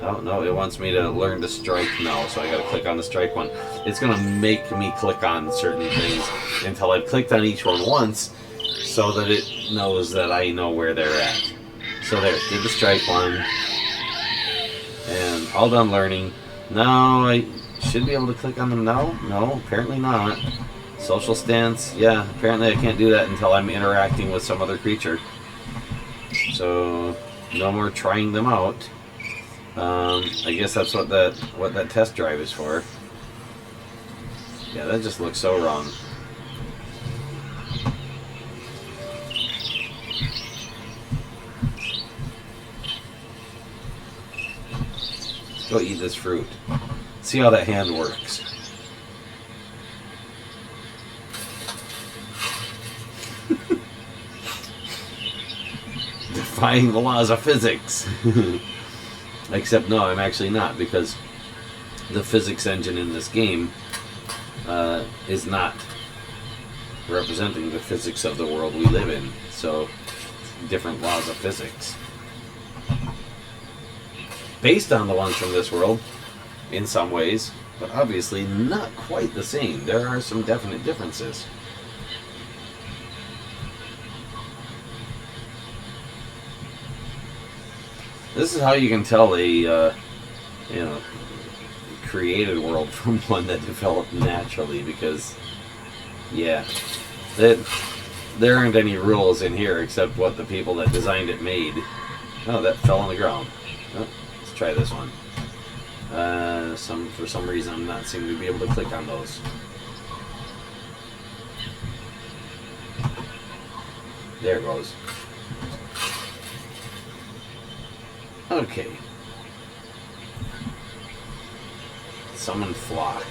Oh, no, it wants me to learn to strike now, so I gotta click on the strike one. It's gonna make me click on certain things until I've clicked on each one once so that it knows that I know where they're at. So there, did the strike one. And all done learning. Now I should be able to click on them now? No, apparently not. Social stance, yeah, apparently I can't do that until I'm interacting with some other creature. So, no more trying them out. I guess that's what that test drive is for. Yeah, that just looks so wrong. Let's go eat this fruit. See how that hand works. Defying the laws of physics. Except no, I'm actually not, because the physics engine in this game is not representing the physics of the world we live in. So, different laws of physics. Based on the ones from this world, in some ways, but obviously not quite the same. There are some definite differences. This is how you can tell a created world from one that developed naturally, because yeah, there aren't any rules in here except what the people that designed it made. Oh, that fell on the ground. Oh, let's try this one. For some reason I'm not seeming to be able to click on those. There it goes. Okay. Summon flock.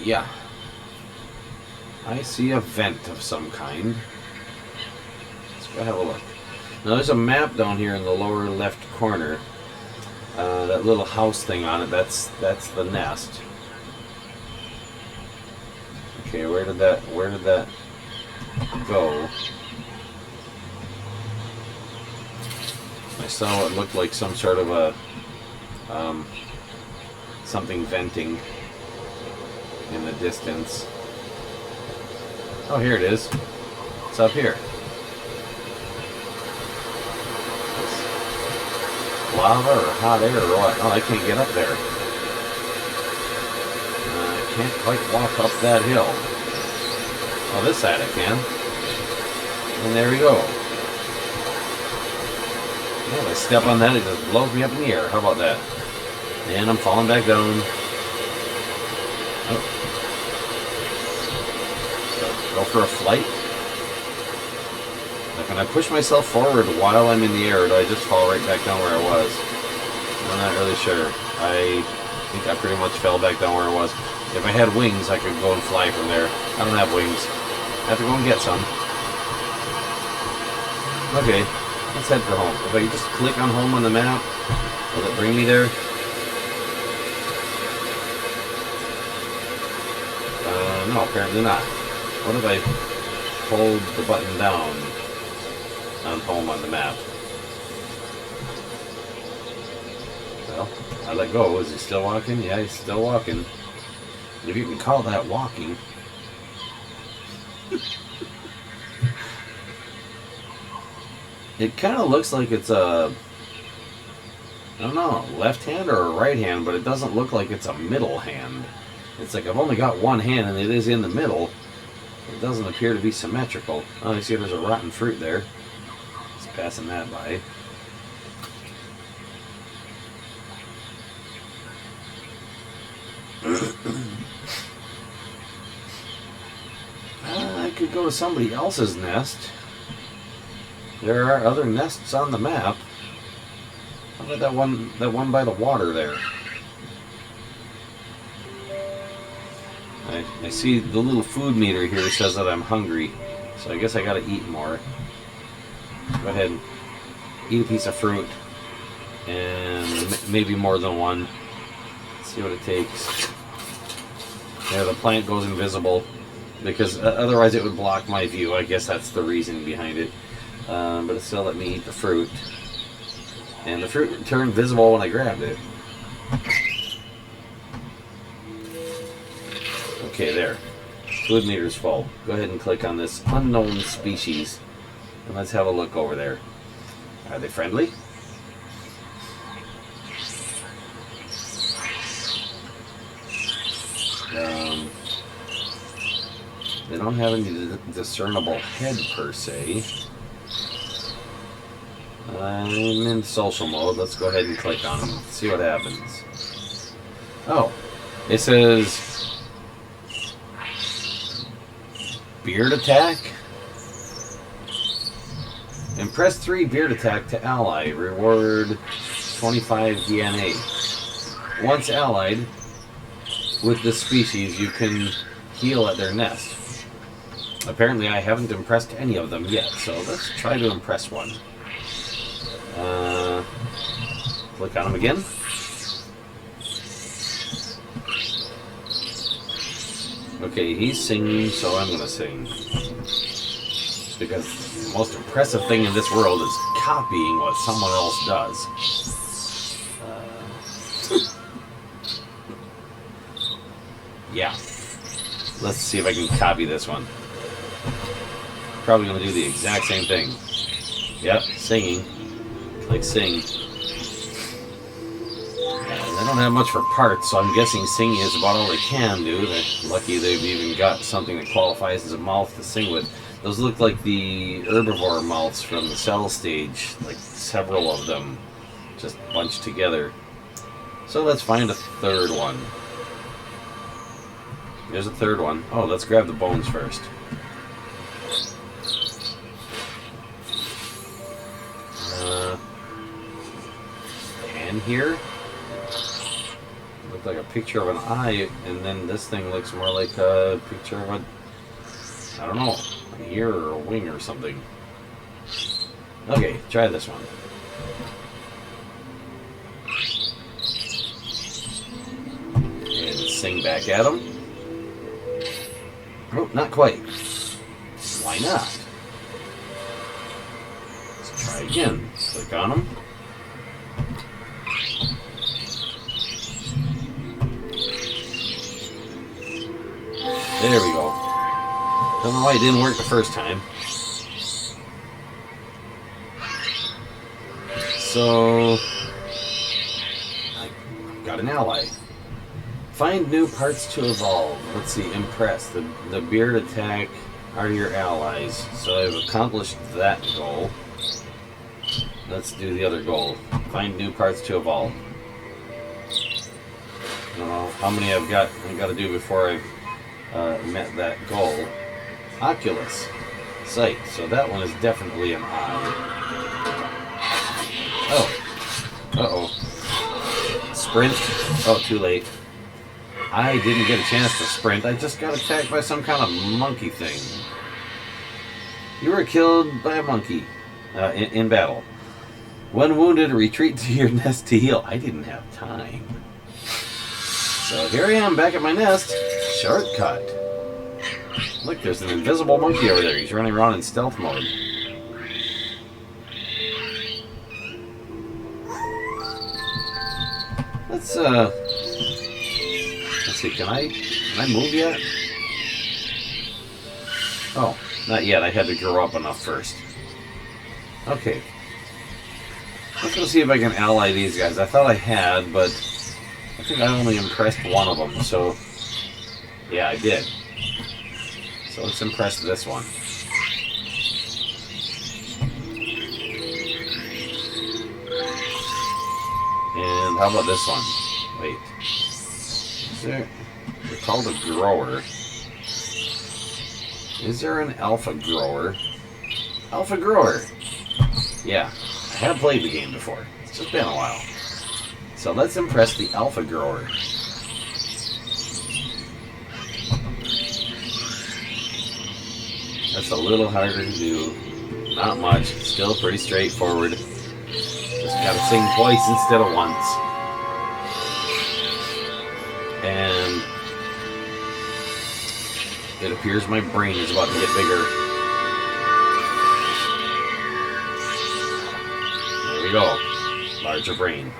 Yeah. I see a vent of some kind. Let's go have a look. Now there's a map down here in the lower left corner. That little house thing on it, that's the nest. Okay, where did that go? I saw what looked like some sort of a something venting in the distance. Oh, here it is. It's up here. Lava or hot air or what? Oh, I can't get up there. I can't quite walk up that hill. Oh, this side I can. And there we go. Well, if I step on that, it just blows me up in the air. How about that? And I'm falling back down. Oh. So, go for a flight. Can I push myself forward while I'm in the air, or do I just fall right back down where I was? I'm not really sure. I think I pretty much fell back down where I was. If I had wings, I could go and fly from there. I don't have wings. I have to go and get some. Okay, let's head for home. If I just click on home on the map, will it bring me there? No, apparently not. What if I hold the button down on home on the map? Well, I let go. Is he still walking? Yeah, he's still walking. If you can call that walking. It kind of looks like it's a, I don't know, left hand or a right hand, but it doesn't look like it's a middle hand. It's like I've only got one hand and it is in the middle, It doesn't appear to be symmetrical. Oh, you see there's a rotten fruit there. Just passing that by. I could go to somebody else's nest. There are other nests on the map. How about that one by the water there? I see the little food meter here says that I'm hungry, so I guess I gotta eat more. Go ahead and eat a piece of fruit, and maybe more than one. Let's see what it takes. Yeah, the plant goes invisible, because otherwise it would block my view. I guess that's the reason behind it. But it still let me eat the fruit. And the fruit turned visible when I grabbed it. Okay, there. Food meter's full. Go ahead and click on this unknown species. And let's have a look over there. Are they friendly? They don't have any discernible head per se. I'm in social mode. Let's go ahead and click on them. See what happens. Oh, it says beard attack. Impress 3 beard attack to ally. Reward 25 DNA. Once allied with this species, you can heal at their nest. Apparently I haven't impressed any of them yet, so let's try to impress one. Click on him again. Okay, he's singing, so I'm gonna sing. Because the most impressive thing in this world is copying what someone else does. Yeah. Let's see if I can copy this one. Probably gonna do the exact same thing. Yep, singing. Click sing. They don't have much for parts, so I'm guessing singing is about all they can do. They're lucky they've even got something that qualifies as a mouth to sing with. Those look like the herbivore mouths from the cell stage, like several of them just bunched together. So let's find a third one. There's a third one. Oh, let's grab the bones first. And here, looked like a picture of an eye, and then this thing looks more like a picture of a, I don't know, an ear or a wing or something. Okay, try this one. And sing back at him. Oh, not quite. Why not? Let's try again. Click on him. There we go. Don't know why it didn't work the first time. So, I got an ally. Find new parts to evolve. Let's see, impress. The beard attack are your allies. So I've accomplished that goal. Let's do the other goal. Find new parts to evolve. I don't know how many I've got to do before I've met that goal. Oculus. Sight. So that one is definitely an eye. Oh. Uh-oh. Sprint. Oh, too late. I didn't get a chance to sprint. I just got attacked by some kind of monkey thing. You were killed by a monkey in battle. When wounded, retreat to your nest to heal. I didn't have time. So here I am back at my nest. Shortcut. Look, there's an invisible monkey over there. He's running around in stealth mode. Let's see, can I move yet? Oh, not yet. I had to grow up enough first. Okay. Let's go see if I can ally these guys. I thought I had, but I think I only impressed one of them, so yeah, I did. So let's impress this one. And how about this one? Wait. They're called a grower. Is there an alpha grower? Alpha grower! Yeah, I have played the game before. It's just been a while. So let's impress the alpha grower. That's a little harder to do. Not much. Still pretty straightforward. Just gotta sing twice instead of once. And it appears my brain is about to get bigger. There we go. Larger brain.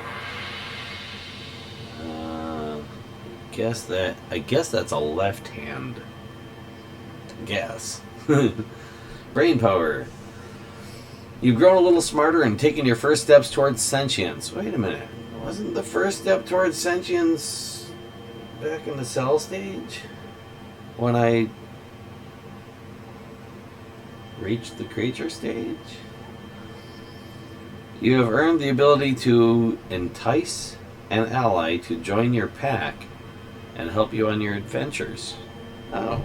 I guess that's a left hand. Guess. Brain power. You've grown a little smarter and taken your first steps towards sentience. Wait a minute. Wasn't the first step towards sentience back in the cell stage? When I reached the creature stage? You have earned the ability to entice an ally to join your pack and help you on your adventures. Oh.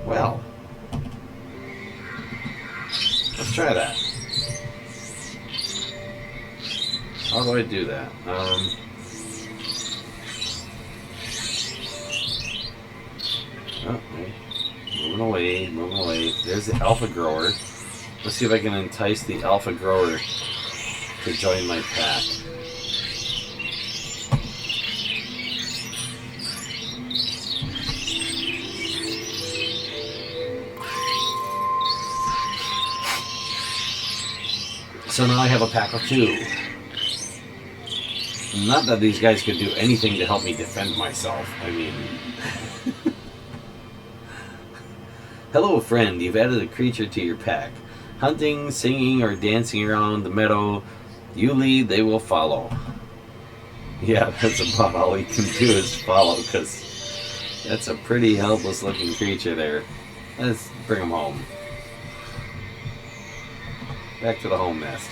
Well. Let's try that. How do I do that? Moving away. There's the alpha grower. Let's see if I can entice the alpha grower to join my pack. So now I have a pack of 2. Not that these guys could do anything to help me defend myself. I mean... Hello, friend. You've added a creature to your pack. Hunting, singing, or dancing around the meadow. You lead, they will follow. Yeah, that's about all we can do is follow, because that's a pretty helpless-looking creature there. Let's bring him home. Back to the home nest.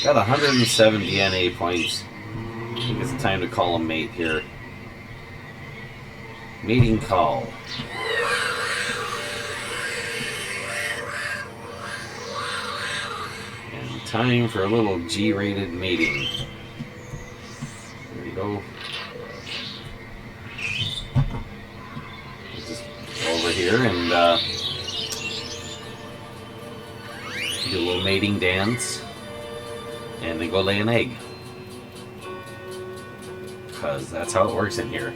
Got 107 DNA points. I think it's time to call a mate here. Mating call. And time for a little G-rated mating. There we go. Over here and do a little mating dance, and then go lay an egg, because that's how it works in here.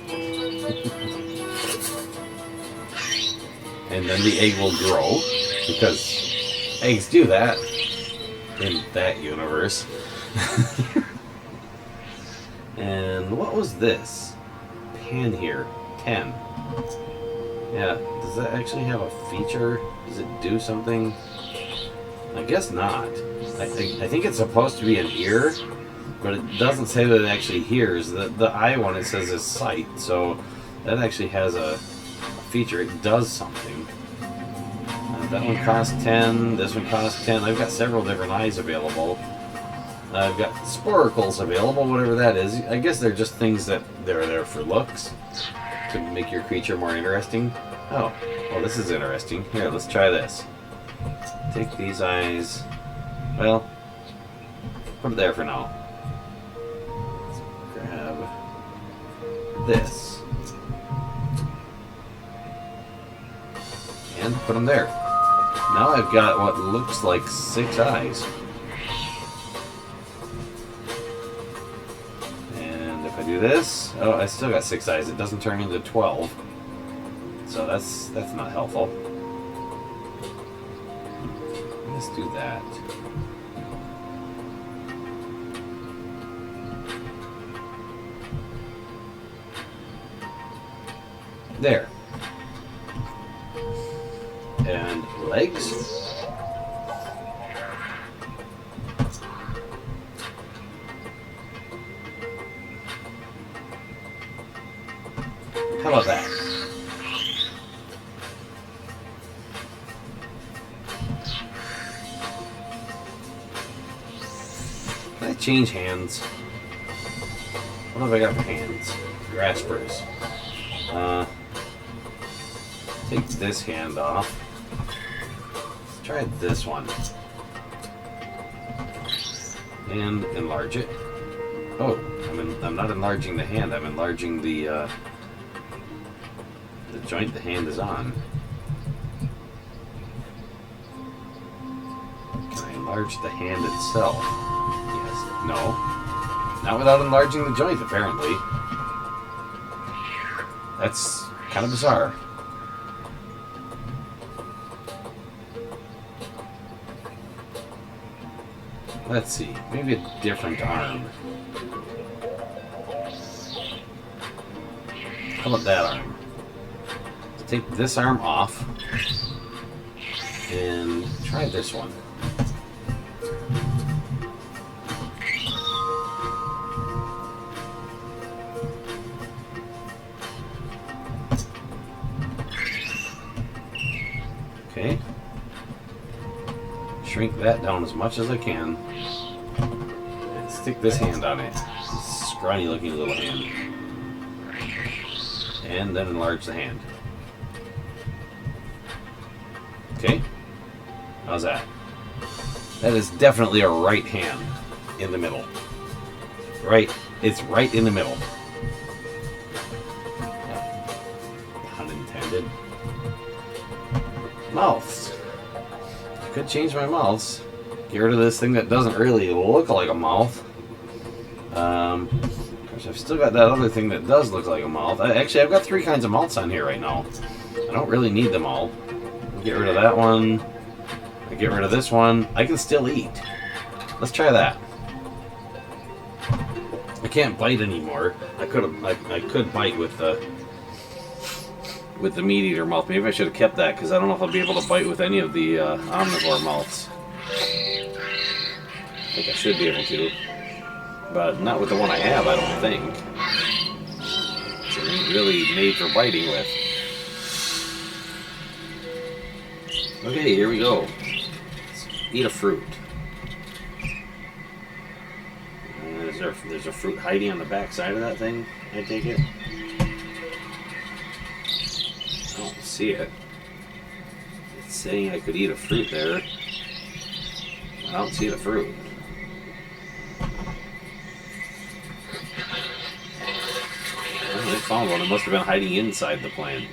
And then the egg will grow, because eggs do that in that universe. And what was this? Pan here. 10. Yeah, does that actually have a feature? Does it do something? I guess not. I think it's supposed to be an ear, but it doesn't say that it actually hears. The eye one, it says is sight, so that actually has a feature. It does something. That one costs 10, this one costs 10. I've got several different eyes available. I've got sporacles available, whatever that is. I guess they're just things that they're there for looks, to make your creature more interesting. Oh, well, this is interesting. Here, let's try this. Take these eyes. Well, put it there for now. Let's grab this. And put them there. Now I've got what looks like 6 eyes. And if I do this, oh, I still got 6 eyes. It doesn't turn into 12. So that's not helpful. Let's do that. There. And legs. about that? Can I change hands? What have I got for hands? Grass spurs. Take this hand off. Let's try this one. And enlarge it. Oh, I'm not enlarging the hand. I'm enlarging the joint the hand is on. Can I enlarge the hand itself? Yes. No. Not without enlarging the joint, apparently. That's kind of bizarre. Let's see. Maybe a different arm. How about that arm? Take this arm off and try this one. Okay. Shrink that down as much as I can. And stick this hand on it. This scrawny looking little hand. And then enlarge the hand. Okay. How's that? That is definitely a right hand in the middle. Right. It's right in the middle. Unintended. Mouths. I could change my mouths. Get rid of this thing that doesn't really look like a mouth. Gosh, I've still got that other thing that does look like a mouth. Actually, I've got 3 kinds of mouths on here right now. I don't really need them all. Get rid of that one. I get rid of this one. I can still eat. Let's try that. I can't bite anymore. I could bite with the meat eater mouth. Maybe I should have kept that because I don't know if I'll be able to bite with any of the omnivore mouths. I think I should be able to, but not with the one I have. I don't think. It ain't really made for biting with. Okay, here we go. Let's eat a fruit. There's a fruit hiding on the back side of that thing, I take it. I don't see it. It's saying I could eat a fruit there. I don't see the fruit. Well, they found one. It must have been hiding inside the plant.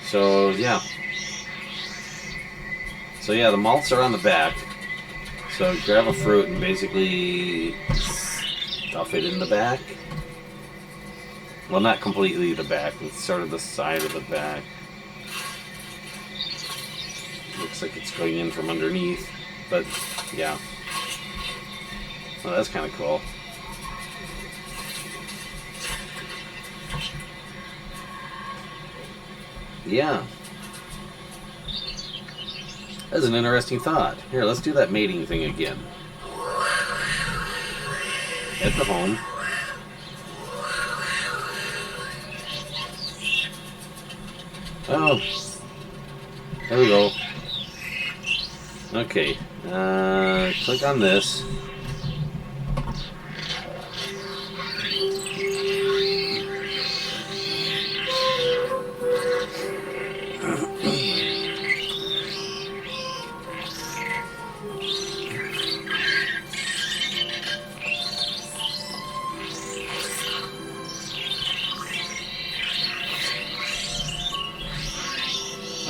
So yeah, the mouths are on the back. So grab a fruit and basically stuff it in the back. Well, not completely the back, it's sort of the side of the back. Looks like it's going in from underneath, but yeah. So that's kind of cool. Yeah. That's an interesting thought. Here, let's do that mating thing again. Head to home. Oh. There we go. Okay. Click on this.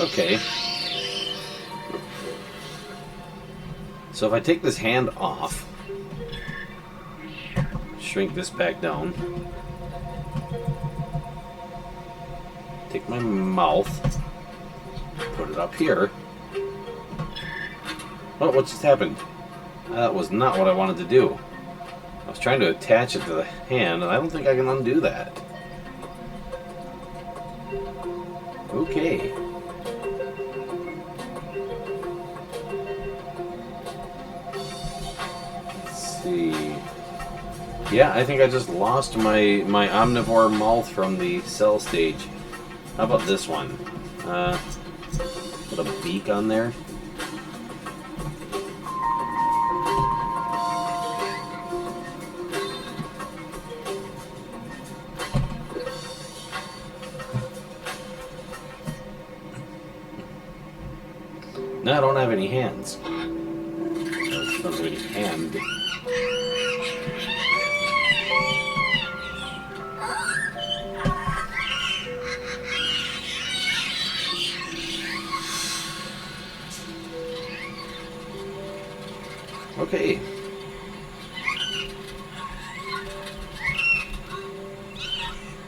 Okay. So if I take this hand off, shrink this back down, take my mouth, put it up here. Oh, what just happened? That was not what I wanted to do. I was trying to attach it to the hand, and I don't think I can undo that. Okay. Yeah, I think I just lost my omnivore mouth from the cell stage. How about this one? Put a beak on there. No, I don't have any hands. I don't have any hand. Okay.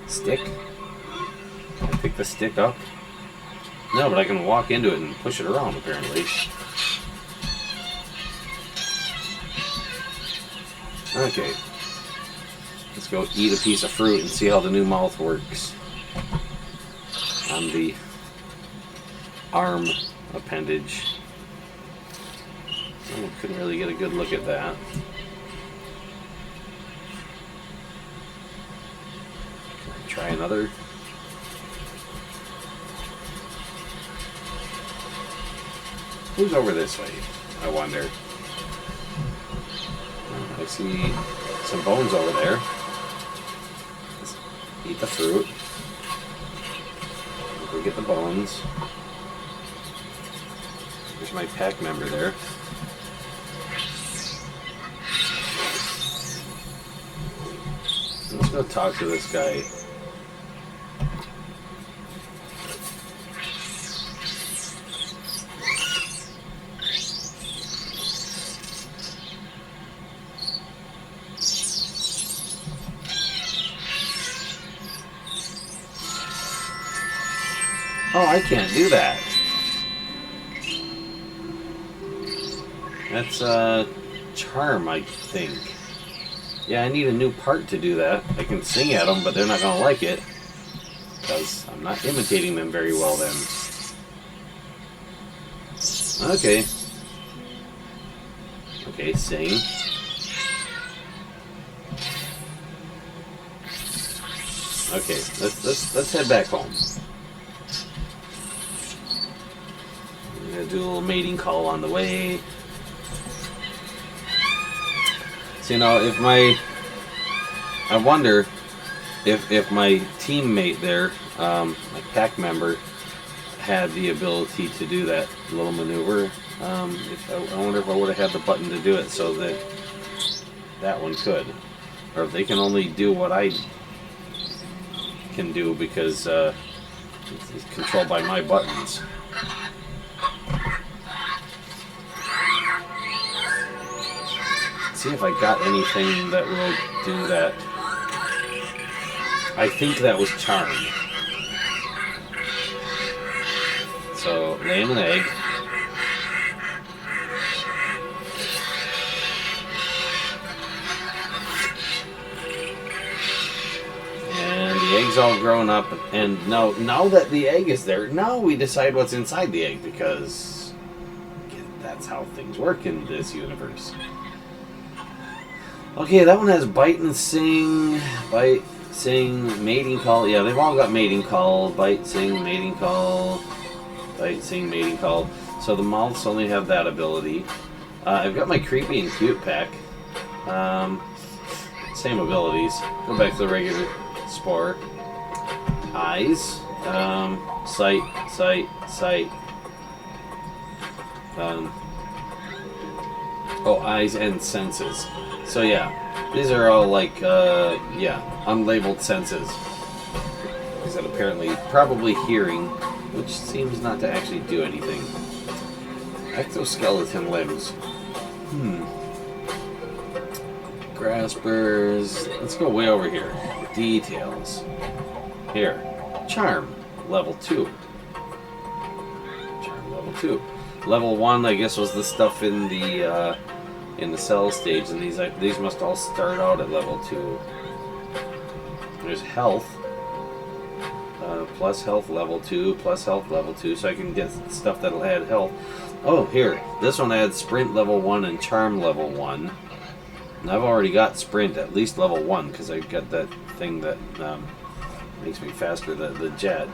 Stick. Can I pick the stick up? No, but I can walk into it and push it around, apparently. Okay. Let's go eat a piece of fruit and see how the new mouth works on the arm appendage. Oh, couldn't really get a good look at that. Try another. Who's over this way, I wonder? I see some bones over there. Let's eat the fruit. Go get the bones. There's my pack member there. Let's go talk to this guy. Oh, I can't do that. That's charm, I think. Yeah, I need a new part to do that. I can sing at them, but they're not going to like it. Because I'm not imitating them very well then. Okay. Okay, sing. Okay, let's head back home. I'm gonna do a little mating call on the way. So, you know, I wonder if my teammate there, my pack member, had the ability to do that little maneuver. I wonder if I would have had the button to do it so that that one could. Or if they can only do what I can do because it's controlled by my buttons. See if I got anything that will do that. I think that was charm. So, lay him an egg. And the egg's all grown up. And now that the egg is there, now we decide what's inside the egg because that's how things work in this universe. Okay, that one has bite and sing. Bite, sing, mating call. Yeah, they've all got mating call. Bite, sing, mating call. Bite, sing, mating call. So the mouths only have that ability. I've got my creepy and cute pack. Same abilities. Go back to the regular Spore. Eyes. Sight, sight, sight. Eyes and senses. So yeah, these are all like, unlabeled senses. Like I said, apparently, probably hearing, which seems not to actually do anything. Exoskeleton limbs. Graspers. Let's go way over here. Details. Here. Charm. Level 2. Charm level 2. Level 1, I guess, was the stuff in the cell stage, and these must all start out at level 2. There's health. Plus health level 2, plus health level 2, so I can get stuff that'll add health. Oh, here. This one adds sprint level 1 and charm level 1. And I've already got sprint at least level 1 because I got that thing that makes me faster, the jet.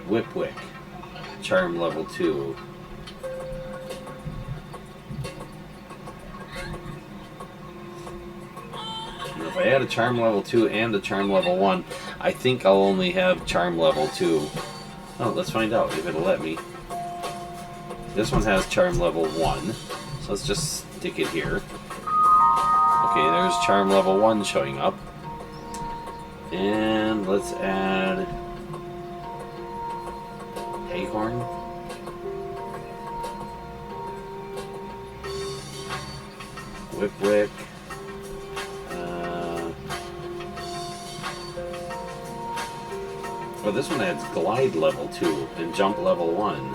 Whip Wick. Charm level 2. And if I add a charm level 2 and a charm level 1, I think I'll only have charm level 2. Oh, let's find out if it'll let me. This one has charm level 1, so let's just stick it here. Okay, there's charm level 1 showing up. And let's add Hayhorn. Whip Wick. Well, this one adds glide level 2 and jump level 1.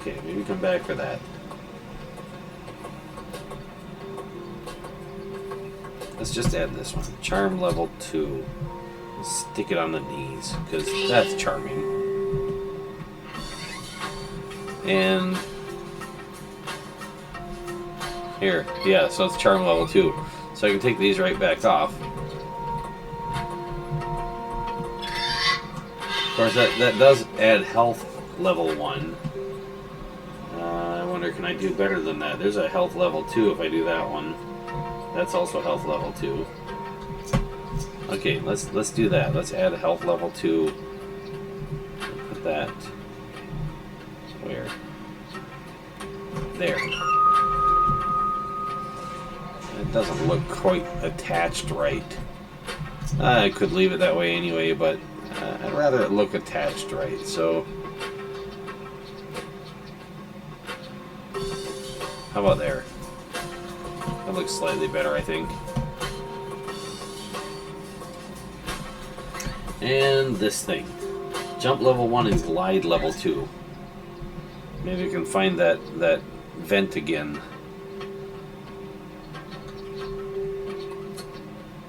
Okay, maybe come back for that. Let's just add this one. Charm level 2. Stick it on the knees, because that's charming. And here, yeah, so it's charm level 2. So I can take these right back off. Of course, that does add health level 1. I wonder, can I do better than that? There's a health level 2 if I do that one. That's also health level 2. Okay, let's do that. Let's add a health level 2. Put that where? There. It doesn't look quite attached right. I could leave it that way anyway, but I'd rather it look attached right. So how about there? That looks slightly better, I think. And this thing. Jump level 1 and glide level 2. Maybe we can find that vent again.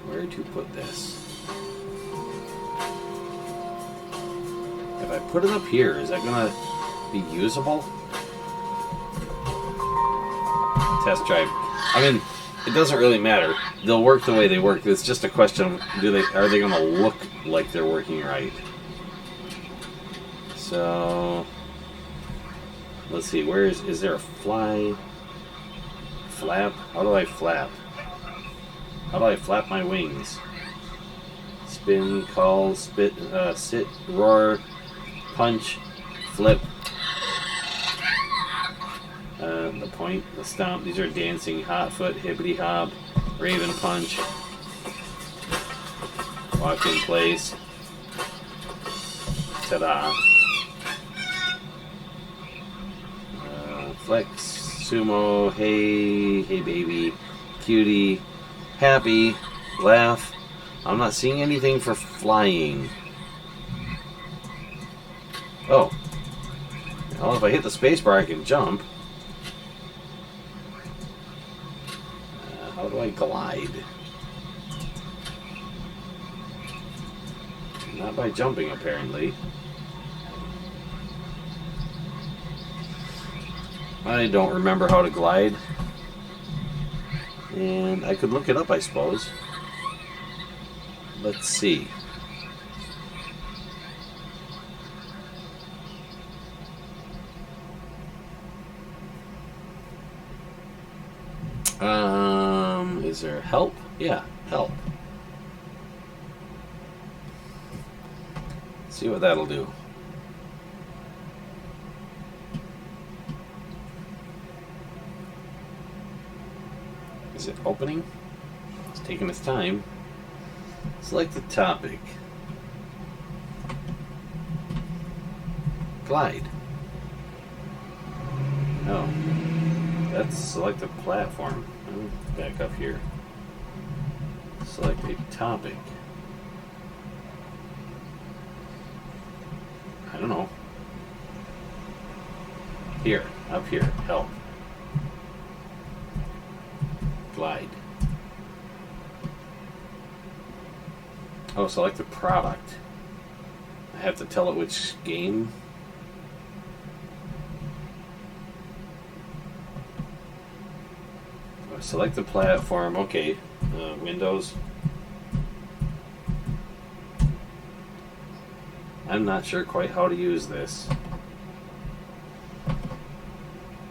Where to put this? If I put it up here, is that gonna be usable? Test drive. I mean, it doesn't really matter. They'll work the way they work. It's just a question of are they going to look like they're working right? So let's see. Where is there a flap? How do I flap? How do I flap my wings? Spin, call, spit, sit, roar, punch, flip. The point, the stomp, these are dancing, hot foot, hippity hop, raven punch, walk in place, ta-da, flex, sumo, hey baby, cutie, happy, laugh. I'm not seeing anything for flying. Oh, well, if I hit the spacebar I can jump. How do I glide? Not by jumping, apparently. I don't remember how to glide. And I could look it up, I suppose. Let's see. Is there help? Yeah, help. See what that'll do. Is it opening? It's taking its time. Select the topic. Glide. Oh. Let's select a platform. Back up here. Select a topic. I don't know. Here, up here, help. Glide. Oh, select a product. I have to tell it which game. Select the platform. Okay. Windows. I'm not sure quite how to use this.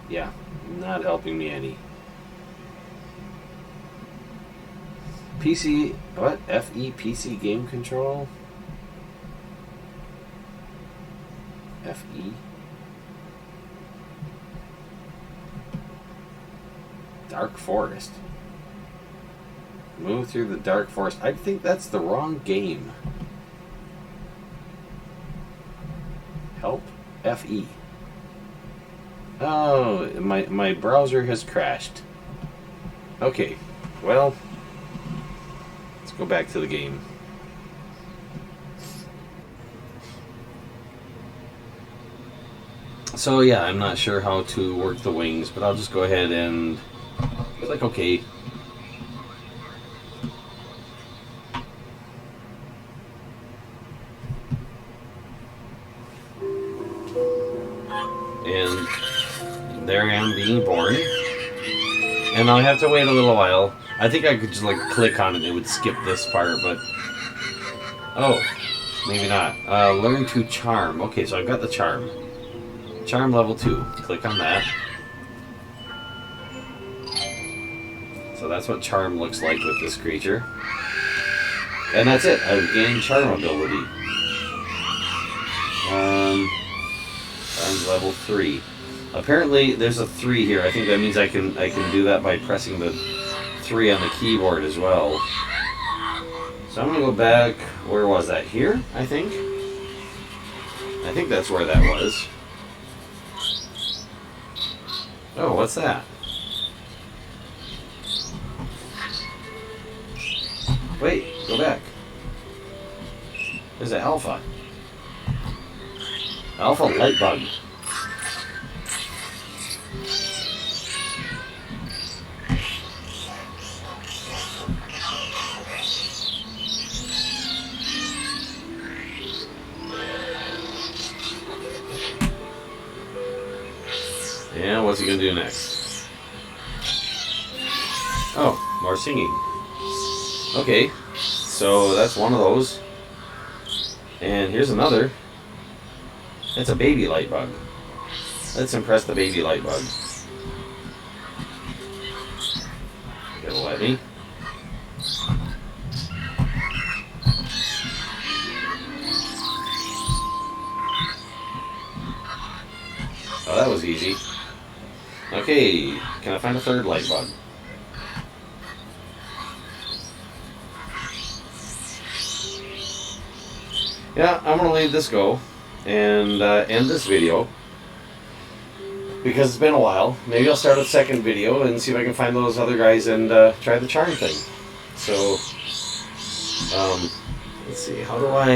Yeah, not helping me any. PC, what? FE PC game control? FE? Dark Forest. Move through the Dark Forest. I think that's the wrong game. Help? FE. Oh, my browser has crashed. Okay, well, let's go back to the game. So yeah, I'm not sure how to work the wings, but I'll just go ahead and click OK. And there I am being born. And I'll have to wait a little while. I think I could just like click on it and it would skip this part, but... Oh, maybe not. Learn to charm. Okay, so I've got the charm. Charm level 2. Click on that. So that's what charm looks like with this creature. And that's it. I've gained charm ability. I'm level 3. Apparently there's a 3 here. I think that means I can do that by pressing the 3 on the keyboard as well. So I'm gonna go back. Where was that? Here, I think. I think that's where that was. Oh, what's that? Wait, go back. There's an alpha. Alpha light bug. Yeah, what's he gonna do next? Oh, more singing. Okay, so that's one of those. And here's another. It's a baby light bug. Let's impress the baby light bug. It'll let me. Oh, that was easy. Okay, can I find a third light bug? Yeah, I'm going to leave this go and end this video because it's been a while. Maybe I'll start a second video and see if I can find those other guys and try the charm thing. So, let's see, how do I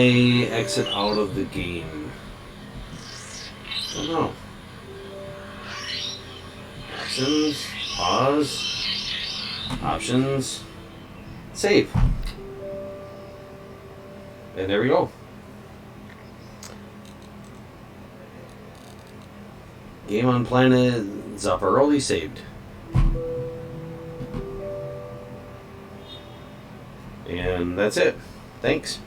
exit out of the game? I don't know. Options, pause, options, save. And there we go. Game on planet Zaparoli saved. And that's it. Thanks.